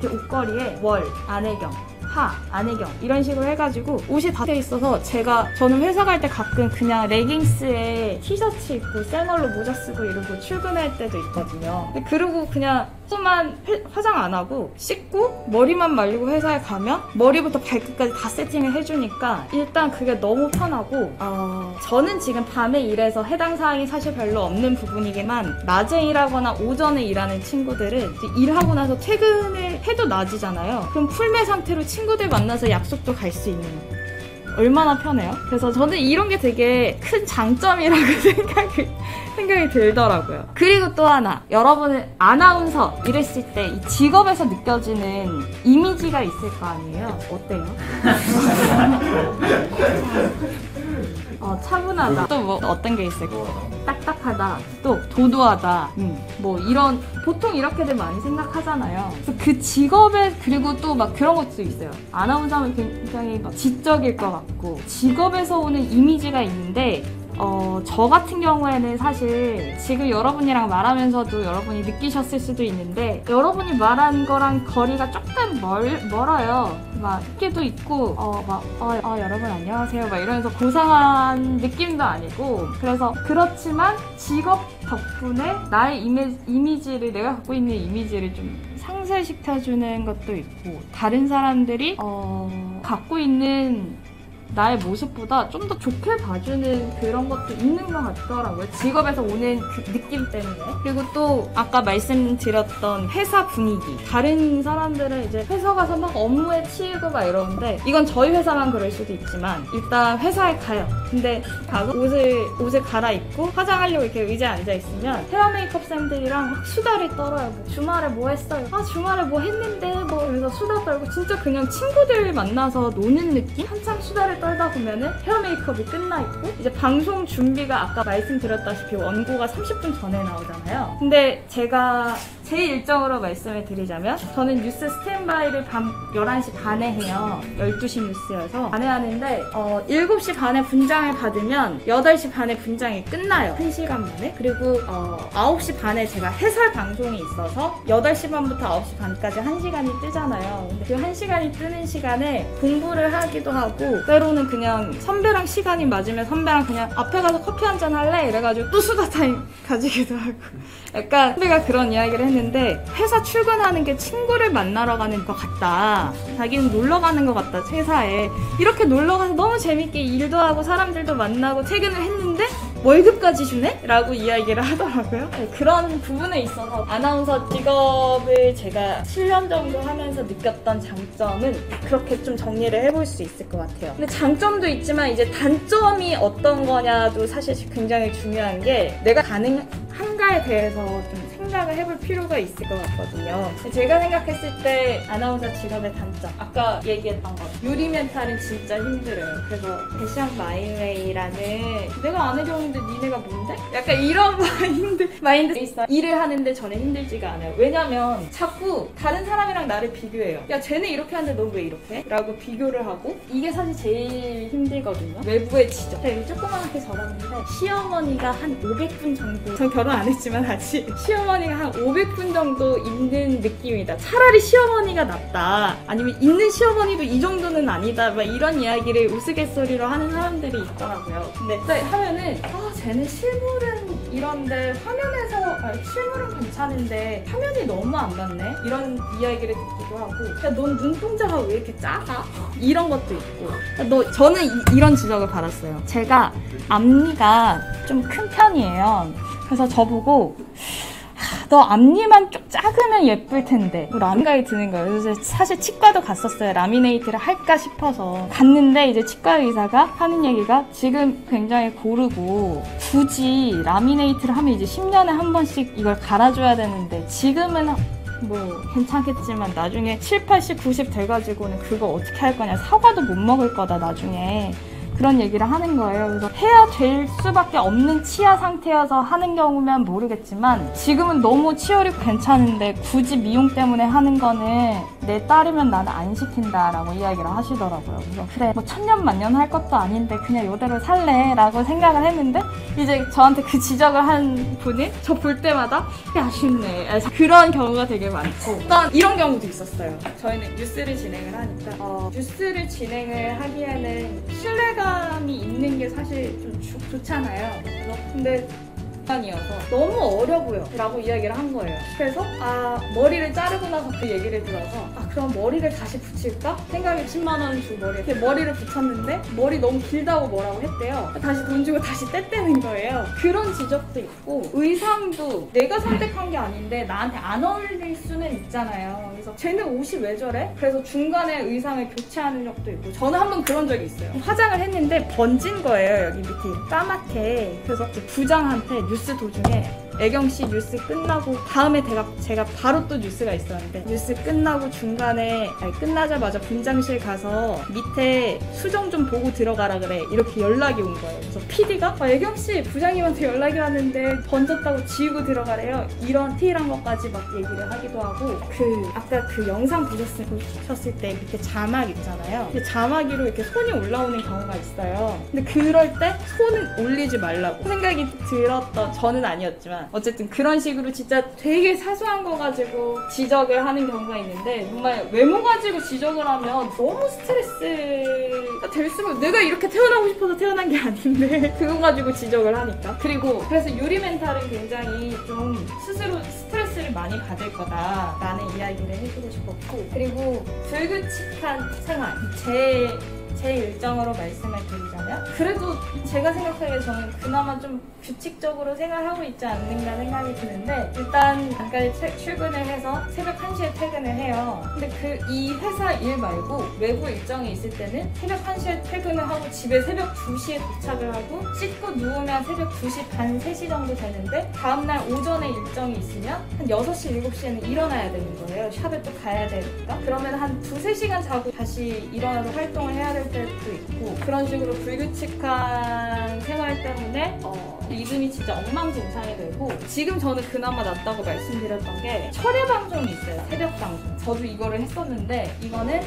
이렇게 옷걸이에 월, 안혜경, 하, 안혜경 이런 식으로 해가지고 옷이 다 돼 있어서 저는 회사 갈 때 가끔 그냥 레깅스에 티셔츠 입고 생얼로 모자 쓰고 이러고 출근할 때도 있거든요. 그리고 그냥 조금만 화장 안 하고 씻고 머리만 말리고 회사에 가면 머리부터 발끝까지 다 세팅을 해주니까 일단 그게 너무 편하고, 저는 지금 밤에 일해서 해당 사항이 사실 별로 없는 부분이지만 낮에 일하거나 오전에 일하는 친구들은 일하고 나서 퇴근을 해도 낮이잖아요. 그럼 풀매 상태로 친구들 만나서 약속도 갈 수 있는 거예요. 얼마나 편해요? 그래서 저는 이런 게 되게 큰 장점이라고 생각이 들더라고요. 그리고 또 하나, 여러분은 아나운서 이랬을 때 이 직업에서 느껴지는 이미지가 있을 거 아니에요? 어때요? 차분하다. 또 뭐 어떤 게 있을까? 딱딱하다. 또 도도하다. 뭐 이런 보통 이렇게들 많이 생각하잖아요. 그래서 그 직업에, 그리고 또 막 그런 것도 있어요. 아나운서 하면 굉장히 막 지적일 것 같고 직업에서 오는 이미지가 있는데, 저 같은 경우에는 사실 지금 여러분이랑 말하면서도 여러분이 느끼셨을 수도 있는데 여러분이 말한 거랑 거리가 조금 멀어요. 막 이렇게도 있고 여러분 안녕하세요 막 이러면서 고상한 느낌도 아니고, 그래서 그렇지만 직업 덕분에 나의 이미지를, 내가 갖고 있는 이미지를 좀 상쇄시켜주는 것도 있고, 다른 사람들이 갖고 있는 나의 모습보다 좀 더 좋게 봐주는 그런 것도 있는 것 같더라고요. 직업에서 오는 그 느낌 때문에. 그리고 또 아까 말씀드렸던 회사 분위기. 다른 사람들은 이제 회사 가서 막 업무에 치이고 막 이러는데 이건 저희 회사만 그럴 수도 있지만 일단 회사에 가요. 근데 가서 옷을 갈아입고 화장하려고 이렇게 의자에 앉아있으면 헤어 메이크업 쌤들이랑 막 수다를 떨어요. 뭐 주말에 뭐 했어요? 아 주말에 뭐 했는데 뭐 이러면서 수다 떨고 진짜 그냥 친구들 만나서 노는 느낌? 한참 수다를 떨다 보면은 헤어 메이크업이 끝나 있고 이제 방송 준비가 아까 말씀드렸다시피 원고가 30분 전에 나오잖아요. 근데 제가 제 일정으로 말씀을 드리자면 저는 뉴스 스탠바이를 밤 11시 반에 해요. 12시 뉴스여서 반에 하는데 7시 반에 분장을 받으면 8시 반에 분장이 끝나요. 1시간 만에. 그리고 9시 반에 제가 해설 방송이 있어서 8시 반부터 9시 반까지 1시간이 뜨잖아요. 근데 그 1시간이 뜨는 시간에 공부를 하기도 하고 때로는 그냥 선배랑 시간이 맞으면 선배랑 그냥 앞에 가서 커피 한잔 할래? 이래가지고 또 수다 타임 가지기도 하고 약간 선배가 그런 이야기를 했는데 회사 출근하는 게 친구를 만나러 가는 것 같다. 자기는 놀러 가는 것 같다. 회사에. 이렇게 놀러 가서 너무 재밌게 일도 하고 사람들도 만나고 퇴근을 했는데 월급까지 주네? 라고 이야기를 하더라고요. 네, 그런 부분에 있어서 아나운서 직업을 제가 7년 정도 하면서 느꼈던 장점은 그렇게 좀 정리를 해볼 수 있을 것 같아요. 근데 장점도 있지만 이제 단점이 어떤 거냐도 사실 굉장히 중요한 게 내가 가능한가에 대해서 좀 생각을 해볼 필요가 있을 것 같거든요. 제가 생각했을 때 아나운서 직업의 단점 아까 얘기했던 거 요리 멘탈은 진짜 힘들어요. 그래서 패션 마이웨이라는 내가 안 해줬는데 니네가 뭔데? 약간 이런 마인드 있어. 일을 하는데 전혀 힘들지가 않아요. 왜냐면 자꾸 다른 사람이랑 나를 비교해요. 야 쟤네 이렇게 하는데 넌 왜 이렇게 해? 라고 비교를 하고 이게 사실 제일 힘들거든요. 외부의 지적. 제가 이거 조그맣게 적었는데 시어머니가 한 500분 정도 전 결혼 안 했지만 아직 시어머니가 한 500분 정도 있는 느낌이다. 차라리 시어머니가 낫다. 아니면 있는 시어머니도 이 정도는 아니다. 막 이런 이야기를 우스갯소리로 하는 사람들이 있더라고요. 근데 하면은 쟤는 실물은 이런데 화면에서 실물은 괜찮은데 화면이 너무 안 맞네? 이런 이야기를 듣기도 하고 야 넌 눈동자가 왜 이렇게 작아? 이런 것도 있고 저는 이런 지적을 받았어요. 제가 앞니가 좀 큰 편이에요. 그래서 저보고 너 앞니만 좀 작으면 예쁠 텐데 라미네이트 드는 거예요. 그래서 사실 치과도 갔었어요. 라미네이트를 할까 싶어서 갔는데 이제 치과 의사가 하는 얘기가 지금 굉장히 고르고 굳이 라미네이트를 하면 이제 10년에 한 번씩 이걸 갈아줘야 되는데 지금은 뭐 괜찮겠지만 나중에 7, 80, 90 돼가지고는 그거 어떻게 할 거냐. 사과도 못 먹을 거다 나중에. 그런 얘기를 하는 거예요. 그래서 해야 될 수밖에 없는 치아 상태여서 하는 경우면 모르겠지만 지금은 너무 치열이 괜찮은데 굳이 미용 때문에 하는 거는 내 딸이면 나는 안 시킨다라고 이야기를 하시더라고요. 그래서 그래 뭐 천년만년 할 것도 아닌데 그냥 이대로 살래 라고 생각을 했는데 이제 저한테 그 지적을 한 분이 저 볼 때마다 아쉽네. 그런 경우가 되게 많고 일단 이런 경우도 있었어요. 저희는 뉴스를 진행을 하니까 뉴스를 진행을 하기에는 신뢰감이 있는 게 사실 좀 좋잖아요. 근데 이어서 너무 어려 보여 라고 이야기를 한 거예요. 그래서 머리를 자르고 나서 그 얘기를 들어서 그럼 머리를 다시 붙일까? 생각에 10만 원 주고 머리를 붙였는데 머리 너무 길다고 뭐라고 했대요. 다시 돈 주고 다시 떼떼는 거예요. 그런 지적도 있고 의상도 내가 선택한 게 아닌데 나한테 안 어울릴 수는 있잖아요. 그래서 쟤는 옷이 왜 저래? 그래서 중간에 의상을 교체하는 적도 있고 저는 한번 그런 적이 있어요. 화장을 했는데 번진 거예요. 여기 밑에 까맣게. 그래서 부장한테 뉴스 도중에 애경씨 뉴스 끝나고 다음에 제가 바로 또 뉴스가 있었는데 뉴스 끝나고 중간에 끝나자마자 분장실 가서 밑에 수정 좀 보고 들어가라 그래 이렇게 연락이 온 거예요. 그래서 PD가 애경씨 부장님한테 연락이 왔는데 번졌다고 지우고 들어가래요. 이런 디테일한 것까지 막 얘기를 하기도 하고 아까 그 영상 보셨을 때 밑에 자막 있잖아요. 근데 자막으로 이렇게 손이 올라오는 경우가 있어요. 근데 그럴 때 손은 올리지 말라고 생각이 들었던 저는 아니었지만 어쨌든 그런 식으로 진짜 되게 사소한 거 가지고 지적을 하는 경우가 있는데 정말 외모 가지고 지적을 하면 너무 스트레스가 될수록 내가 이렇게 태어나고 싶어서 태어난 게 아닌데 그거 가지고 지적을 하니까. 그래서 요리 멘탈은 굉장히 좀 스스로 스트레스를 많이 받을 거다라는 이야기를 해주고 싶었고 그리고 불규칙한 생활 제 제 일정으로 말씀을 드리자면 그래도 제가 생각하기에 저는 그나마 좀 규칙적으로 생활하고 있지 않는가 생각이 드는데 일단 잠깐 출근을 해서 새벽 1시에 퇴근을 해요. 근데 이 회사 일 말고 외부 일정이 있을 때는 새벽 1시에 퇴근을 하고 집에 새벽 2시에 도착을 하고 씻고 누우면 새벽 2시 반, 3시 정도 되는데 다음날 오전에 일정이 있으면 한 6시, 7시에는 일어나야 되는 거예요. 샵에 또 가야 되니까. 그러면 한 2-3시간 자고 다시 일어나서 활동을 해야 될 때도 있고 그런 식으로 불규칙한 생활 때문에 리듬이 진짜 엉망진창이 되고 지금 저는 그나마 낫다고 말씀드렸던 게 철야 방송이 있어요. 새벽 방송. 저도 이거를 했었는데 이거는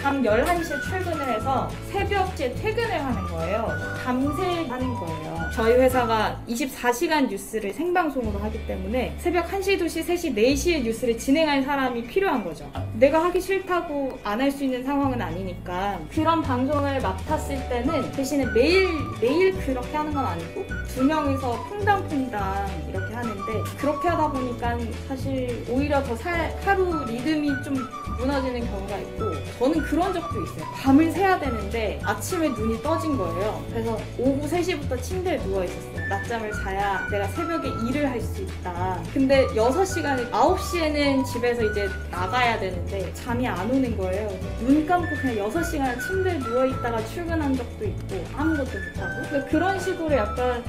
밤 11시에 출근을 해서 새벽에 퇴근을 하는 거예요. 밤새 하는 거예요. 저희 회사가 24시간 뉴스를 생방송으로 하기 때문에 새벽 1시, 2시, 3시, 4시에 뉴스를 진행할 사람이 필요한 거죠. 내가 하기 싫다고 안 할 수 있는 상황은 아니니까 그런 방송을 맡았을 때는 대신에 매일 그렇게 하는 건 아니고 2명이서 퐁당퐁당 이렇게 하는데 그렇게 하다 보니까 사실 오히려 더 하루 리듬이 좀 무너지는 경우가 있고 저는 그런 적도 있어요. 밤을 새야 되는데 아침에 눈이 떠진 거예요. 그래서 오후 3시부터 침대에 누워있었어요. 낮잠을 자야 내가 새벽에 일을 할 수 있다. 근데 6시간, 9시에는 집에서 이제 나가야 되는데 잠이 안 오는 거예요. 눈 감고 그냥 6시간 침대에 누워있다가 출근한 적도 있고 아무것도 못하고 그러니까 그런 식으로 약간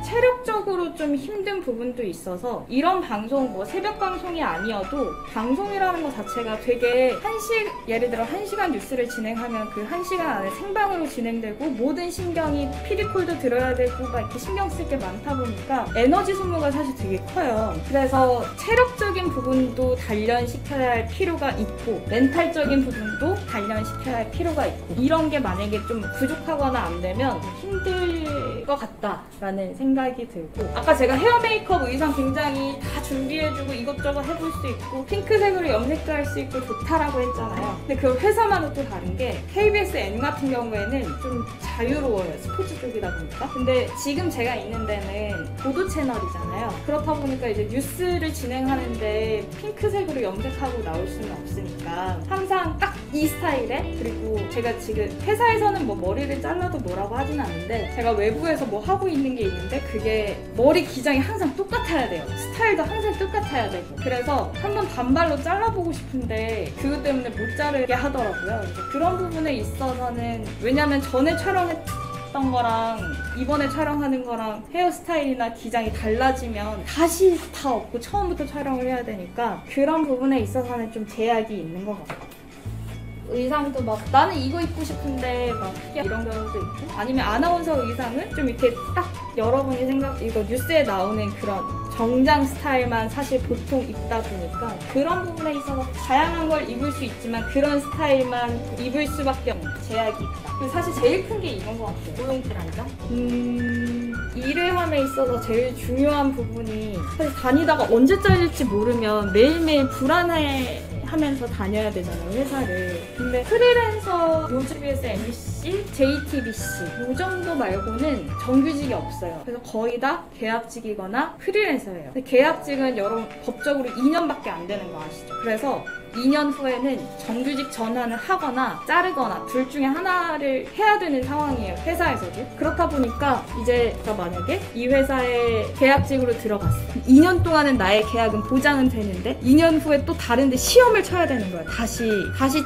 체력적으로 좀 힘든 부분도 있어서 이런 방송, 뭐 새벽 방송이 아니어도 방송이라는 것 자체가 되게 예를 들어 1시간 뉴스를 진행하면 그 1시간 안에 생방으로 진행되고 모든 신경이 피디콜도 들어야 되고 막 이렇게 신경 쓸 게 많다 보니까 에너지 소모가 사실 되게 커요. 그래서 체력적인 부분도 단련시켜야 할 필요가 있고 멘탈적인 부분도 단련시켜야 할 필요가 있고 이런 게 만약에 좀 부족하거나 안 되면 힘들 것 같다라는 생각이 들고 아까 제가 헤어 메이크업 의상 굉장히 다 준비해주고 이것저것 해볼 수 있고 핑크색으로 염색도 할 수 있고 좋다라고 했잖아요. 근데 그 회사마다 또 다른 게 KBS N 같은 경우에는 좀 자유로워요. 스포츠 쪽이다 보니까. 근데 지금 제가 있는 데는 보도 채널이잖아요. 그렇다 보니까 이제 뉴스를 진행하는데 핑크색으로 염색하고 나올 수는 없으니까 항상 딱 이 스타일에 그리고 제가 지금 회사에서는 뭐 머리를 잘라도 뭐라고 하진 않는데 제가 외부에서 뭐 하고 있는 게 있는데 그게 머리 기장이 항상 똑같아야 돼요. 스타일도 항상 똑같아야 되고 그래서 한번 단발로 잘라보고 싶은데 그것 때문에 못 자르게 하더라고요. 그래서 그런 부분에 있어서는 왜냐면 전에 촬영했던 거랑 이번에 촬영하는 거랑 헤어스타일이나 기장이 달라지면 다시 다 없고 처음부터 촬영을 해야 되니까 그런 부분에 있어서는 좀 제약이 있는 것 같아요. 의상도 막 나는 이거 입고 싶은데 막 이런 경우도 있고 아니면 아나운서 의상은 좀 이렇게 딱 여러분이 이거 뉴스에 나오는 그런 정장 스타일만 사실 보통 입다 보니까 그런 부분에 있어서 다양한 걸 입을 수 있지만 그런 스타일만 입을 수밖에 없는 제약이 있다. 그리고 사실 제일 큰 게 이건 것 같아요. 고용필 안경? 일을 함에 있어서 제일 중요한 부분이 사실 다니다가 언제 잘릴지 모르면 매일매일 불안해하면서 다녀야 되잖아요, 회사를. 근데 프리랜서 요즈비에서 MBC, JTBC 이 정도 말고는 정규직이 없어요. 그래서 거의 다 계약직이거나 프리랜서예요. 근데 계약직은 여러분 법적으로 2년밖에 안 되는 거 아시죠? 그래서 2년 후에는 정규직 전환을 하거나 자르거나 둘 중에 하나를 해야 되는 상황이에요. 회사에서도. 그렇다 보니까 이제 제가 만약에 이 회사에 계약직으로 들어갔어. 2년 동안은 나의 계약은 보장은 되는데 2년 후에 또 다른 데 시험을 쳐야 되는 거야. 다시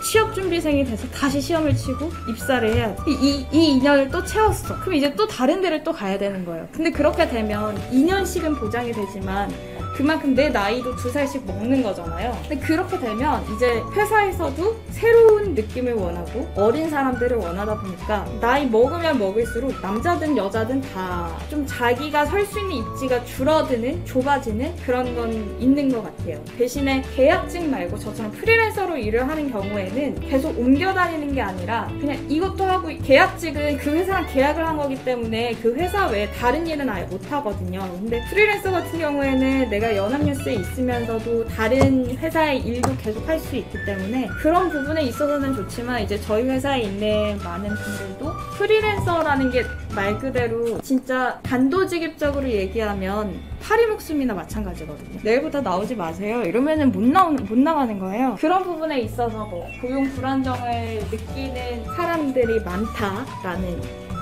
취업준비생이 돼서 다시 시험을 치고 입사를 해야 돼. 이 2년을 또 채웠어. 그럼 이제 또 다른 데를 또 가야 되는 거예요. 근데 그렇게 되면 2년씩은 보장이 되지만 그만큼 내 나이도 2살씩 먹는 거잖아요. 근데 그렇게 되면 이제 회사에서도 새로운 느낌을 원하고 어린 사람들을 원하다 보니까 나이 먹으면 먹을수록 남자든 여자든 다 좀 자기가 설 수 있는 입지가 줄어드는, 좁아지는 그런 건 있는 것 같아요. 대신에 계약직 말고 저처럼 프리랜서로 일을 하는 경우에는 계속 옮겨 다니는 게 아니라 그냥 이것도 하고 계약직은 그 회사랑 계약을 한 거기 때문에 그 회사 외에 다른 일은 아예 못 하거든요. 근데 프리랜서 같은 경우에는 내가 연합뉴스에 있으면서도 다른 회사의 일도 계속 할 수 있기 때문에 그런 부분에 있어서는 좋지만 이제 저희 회사에 있는 많은 분들도 프리랜서라는 게 말 그대로 진짜 단도직입적으로 얘기하면 파리 목숨이나 마찬가지거든요. 내일부터 나오지 마세요 이러면은 못 나가는 거예요. 그런 부분에 있어서 뭐 고용 불안정을 느끼는 사람들이 많다라는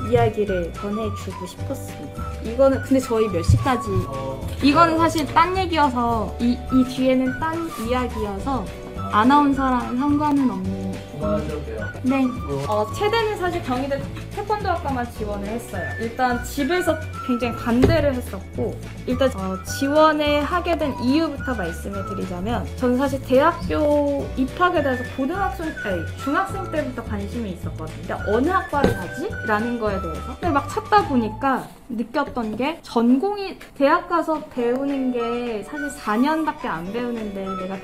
이야기를 전해주고 싶었습니다. 이거는 근데 저희 몇 시까지 이거는 사실 딴 얘기여서 이 뒤에는 딴 이야기여서 아나운서랑 상관은 없는. 네. 체대는 사실 경희대 태권도학과만 지원을 했어요. 일단 집에서 굉장히 반대를 했었고, 일단 지원을 하게 된 이유부터 말씀을 드리자면, 저는 사실 대학교 입학에 대해서 중학생 때부터 관심이 있었거든요. 어느 학과를 가지? 라는 거에 대해서. 근데 막 찾다 보니까 느꼈던 게, 전공이 대학 가서 배우는 게 사실 4년밖에 안 배우는데, 내가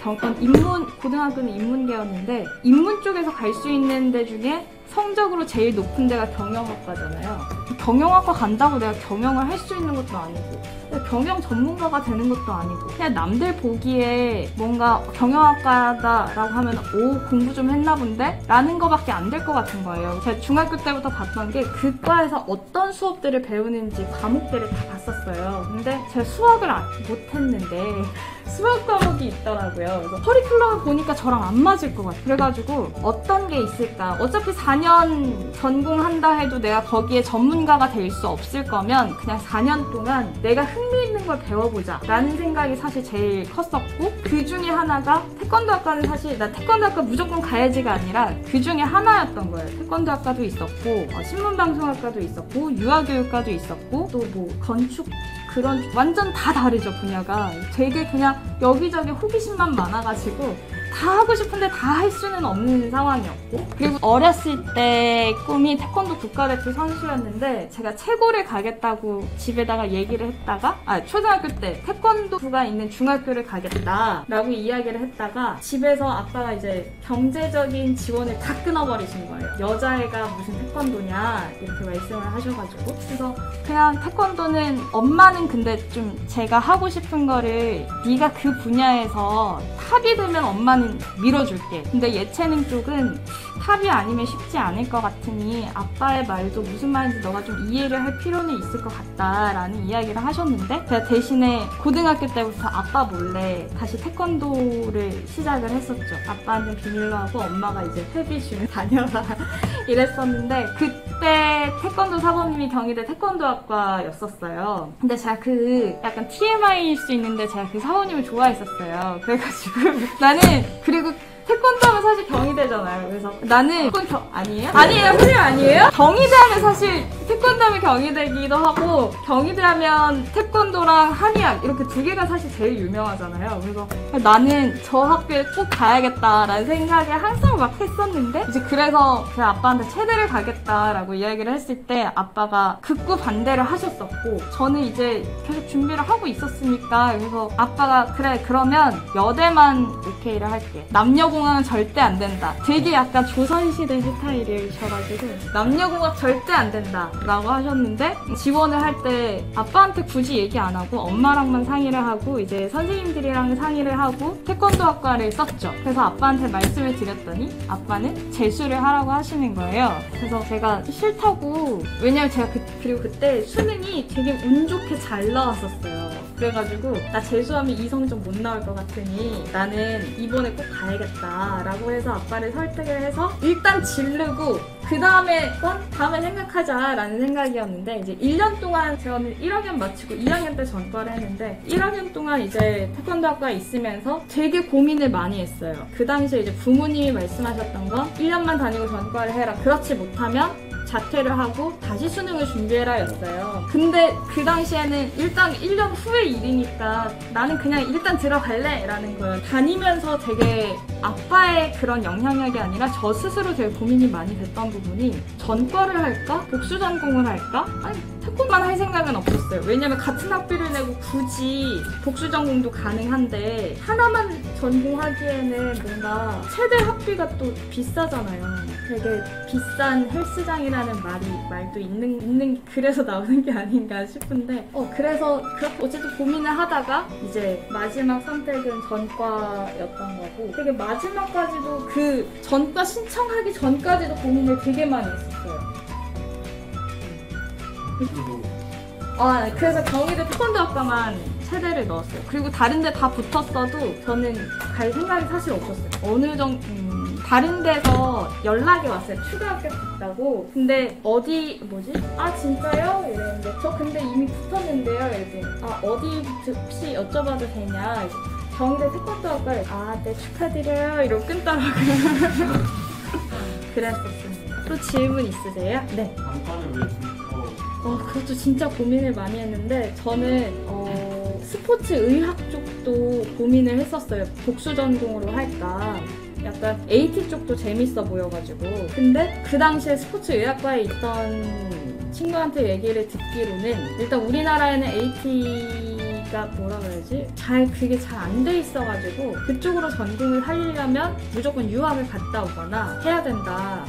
고등학교는 인문계였는데 인문 쪽에서 갈 수 있는 데 중에 성적으로 제일 높은 데가 경영학과잖아요. 경영학과 간다고 내가 경영을 할 수 있는 것도 아니고 경영 전문가가 되는 것도 아니고 그냥 남들 보기에 뭔가 경영학과다라고 하면 오 공부 좀 했나 본데? 라는 거밖에 안 될 것 같은 거예요. 제가 중학교 때부터 봤던 게 그 과에서 어떤 수업들을 배우는지 과목들을 다 봤었어요. 근데 제가 수학을 못했는데 수학 과목이 있더라고요. 그래서 커리큘럼을 보니까 저랑 안 맞을 것 같아요. 그래가지고 어떤 게 있을까? 어차피 4년 전공한다 해도 내가 거기에 전문가가 될 수 없을 거면 그냥 4년 동안 내가 흥미있는 걸 배워보자 라는 생각이 사실 제일 컸었고, 그 중에 하나가 태권도학과는 사실 나 태권도학과 무조건 가야지가 아니라 그 중에 하나였던 거예요. 태권도학과도 있었고 신문방송학과도 있었고 유아교육과도 있었고 또 뭐 건축 그런 완전 다 다르죠 분야가. 되게 그냥 여기저기 호기심만 많아가지고 다 하고 싶은데 다 할 수는 없는 상황이었고, 그리고 어렸을 때 꿈이 태권도 국가대표 선수였는데 제가 최고를 가겠다고 집에다가 얘기를 했다가 초등학교 때 태권도부가 있는 중학교를 가겠다라고 이야기를 했다가 집에서 아빠가 이제 경제적인 지원을 다 끊어버리신 거예요. 여자애가 무슨 태권도냐 이렇게 말씀을 하셔가지고, 그래서 그냥 태권도는 엄마는 근데 좀 제가 하고 싶은 거를 네가 그 분야에서 탑이 되면 엄마는 밀어줄게. 근데 예체능 쪽은 탑이 아니면 쉽지 않을 것 같으니 아빠의 말도 무슨 말인지 너가 좀 이해를 할 필요는 있을 것 같다라는 이야기를 하셨는데, 제가 대신에 고등학교 때부터 아빠 몰래 다시 태권도를 시작을 했었죠. 아빠한테 비밀로 하고 엄마가 이제 회비 주면 다녀라 이랬었는데, 그때 태권도 사범님이 경희대 태권도학과였었어요. 근데 제가 그 약간 TMI일 수 있는데 제가 그 사범님을 좋아했었어요. 그래가지고 나는, 그리고 태권도 하면 사실 경희대잖아요. 그래서 나는 아니에요? 아니에요? 선생님 아니에요? 경희대 하면 사실 태권도 하면 경희대기도 하고 경희대 하면 태권도랑 한의학 이렇게 두 개가 사실 제일 유명하잖아요. 그래서 나는 저 학교에 꼭 가야겠다라는 생각을 항상 막 했었는데, 이제 그래서 제가 아빠한테 체대를 가겠다라고 이야기를 했을 때 아빠가 극구 반대를 하셨었고, 저는 이제 계속 준비를 하고 있었으니까, 그래서 아빠가 그래 그러면 여대만 오케이를 할게. 남녀공학은 절대 안 된다. 되게 약간 조선시대 스타일이셔가지고 남녀공학 절대 안 된다 라고 하셨는데, 지원을 할 때 아빠한테 굳이 얘기 안 하고 엄마랑만 상의를 하고 이제 선생님들이랑 상의를 하고 태권도학과를 썼죠. 그래서 아빠한테 말씀을 드렸더니 아빠는 재수를 하라고 하시는 거예요. 그래서 제가 싫다고, 왜냐면 제가 그리고 그때 수능이 되게 운 좋게 잘 나왔었어요. 그래가지고 나 재수하면 이 성적 못 나올 것 같으니 나는 이번에 꼭 가야겠다 라고 해서 아빠를 설득을 해서 일단 지르고, 그 다음에 생각하자 라는 생각이었는데, 이제 1년 동안 저는 1학년 마치고 2학년 때 전과를 했는데 1학년 동안 이제 태권도학과에 있으면서 되게 고민을 많이 했어요. 그 당시에 이제 부모님이 말씀하셨던 건 1년만 다니고 전과를 해라. 그렇지 못하면 자퇴를 하고 다시 수능을 준비해라 였어요. 근데 그 당시에는 일단 1년 후의 일이니까 나는 그냥 일단 들어갈래 라는 거예요. 다니면서 되게 아빠의 그런 영향력이 아니라 저 스스로 되게 고민이 많이 됐던 부분이, 전과를 할까? 복수 전공을 할까? 아니 태권도만 할 생각은 없었어요. 왜냐면 같은 학비를 내고 굳이 복수 전공도 가능한데 하나만 전공하기에는 뭔가 최대 학비가 또 비싸잖아요. 되게 비싼 헬스장이라는 말도 있는 그래서 나오는 게 아닌가 싶은데, 그래서 그렇게 어쨌든 고민을 하다가 이제 마지막 선택은 전과였던 거고, 되게 마지막까지도 그 전과 신청하기 전까지도 고민을 되게 많이 했었어요. 그래서 경희대 태권도학과만 체대를 넣었어요. 그리고 다른 데 다 붙었어도 저는 갈 생각이 사실 없었어요. 어느 정도 다른 데서 연락이 왔어요. 추가학교 붙다고. 근데 아 진짜요? 이랬는데 저 근데 이미 붙었는데요. 이랬더니 어디 혹시 여쭤봐도 되냐? 경희대 태권도학과를 네 축하드려요. 이러고 끊더라고요. 그랬었습니다. 또 질문 있으세요? 네. 단과를 왜 그것도 진짜 고민을 많이 했는데 저는 스포츠 의학 쪽도 고민을 했었어요. 복수 전공으로 할까. 약간 AT 쪽도 재밌어 보여가지고. 근데 그 당시에 스포츠 의학과에 있던 친구한테 얘기를 듣기로는 일단 우리나라에는 AT가 뭐라 그러지? 그게 잘 안 돼 있어가지고 그쪽으로 전공을 하려면 무조건 유학을 갔다 오거나 해야 된다.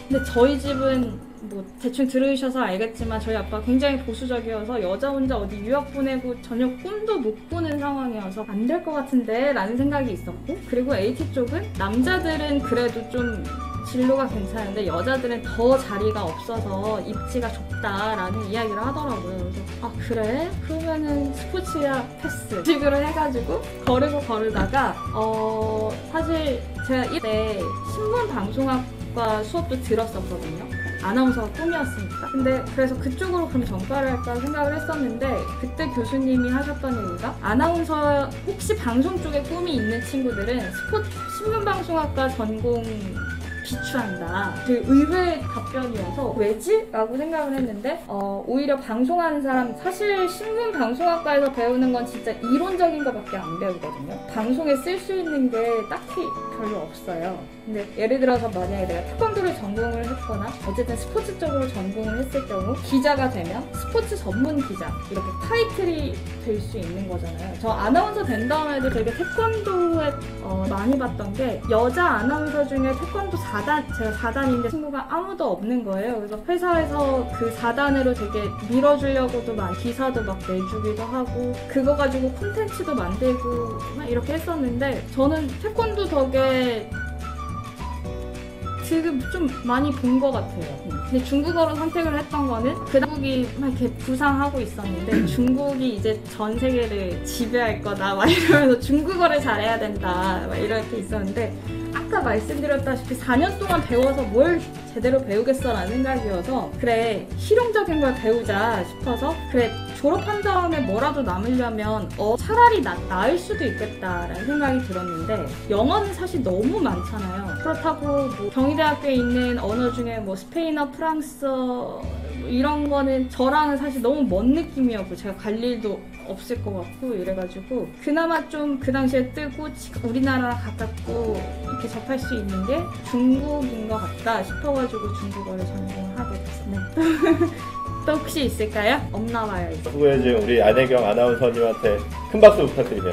근데 저희 집은 뭐 대충 들으셔서 알겠지만 저희 아빠가 굉장히 보수적이어서 여자 혼자 어디 유학 보내고 전혀 꿈도 못 꾸는 상황이어서 안 될 것 같은데 라는 생각이 있었고, 그리고 AT 쪽은 남자들은 그래도 좀 진로가 괜찮은데 여자들은 더 자리가 없어서 입지가 좁다라는 이야기를 하더라고요. 그래서 그래? 그러면은 스포츠야 패스 식으로 해가지고 거르다가 사실 제가 이때 신문방송학과 수업도 들었었거든요. 아나운서가 꿈이었으니까. 근데 그래서 그쪽으로 그럼 전과를 할까 생각을 했었는데 그때 교수님이 하셨던 얘기가 아나운서 혹시 방송 쪽에 꿈이 있는 친구들은 신문방송학과 전공 비추한다. 되게 의외의 답변이어서 왜지? 라고 생각을 했는데 오히려 방송하는 사람, 사실 신문방송학과에서 배우는 건 진짜 이론적인 것밖에 안 배우거든요. 방송에 쓸 수 있는 게 딱히 별로 없어요. 근데 예를 들어서 만약에 내가 태권도를 전공을 했거나 어쨌든 스포츠 쪽으로 전공을 했을 경우 기자가 되면 스포츠 전문 기자 이렇게 타이틀이 될 수 있는 거잖아요. 저 아나운서 된 다음에도 되게 태권도에 많이 봤던 게 여자 아나운서 중에 태권도 4단, 제가 4단인데 친구가 아무도 없는 거예요. 그래서 회사에서 그 4단으로 되게 밀어주려고도 막 기사도 막 내주기도 하고 그거 가지고 콘텐츠도 만들고 막 이렇게 했었는데 저는 태권도 덕에 지금 좀 많이 본 것 같아요. 근데 중국어로 선택을 했던 거는 중국이 막 이렇게 부상하고 있었는데 중국이 이제 전 세계를 지배할 거다 막 이러면서 중국어를 잘해야 된다 막 이렇게 있었는데 아까 말씀드렸다시피 4년 동안 배워서 뭘 제대로 배우겠어라는 생각이어서 그래 실용적인 걸 배우자 싶어서 그래 졸업한 다음에 뭐라도 남으려면 차라리 나을 수도 있겠다라는 생각이 들었는데 영어는 사실 너무 많잖아요. 그렇다고 뭐 경희대학교에 있는 언어 중에 뭐 스페인어, 프랑스어 이런 거는 저랑은 사실 너무 먼 느낌이었고 제가 갈 일도 없을 것 같고 이래가지고 그나마 좀 그 당시에 뜨고 우리나라랑 가깝고 이렇게 접할 수 있는 게 중국인 것 같다 싶어가지고 중국어를 전공을 하게 됐어요. 또 혹시 있을까요? 없나 봐요. 이제. 수고해준 우리 안혜경 아나운서님한테 큰 박수 부탁드립니다.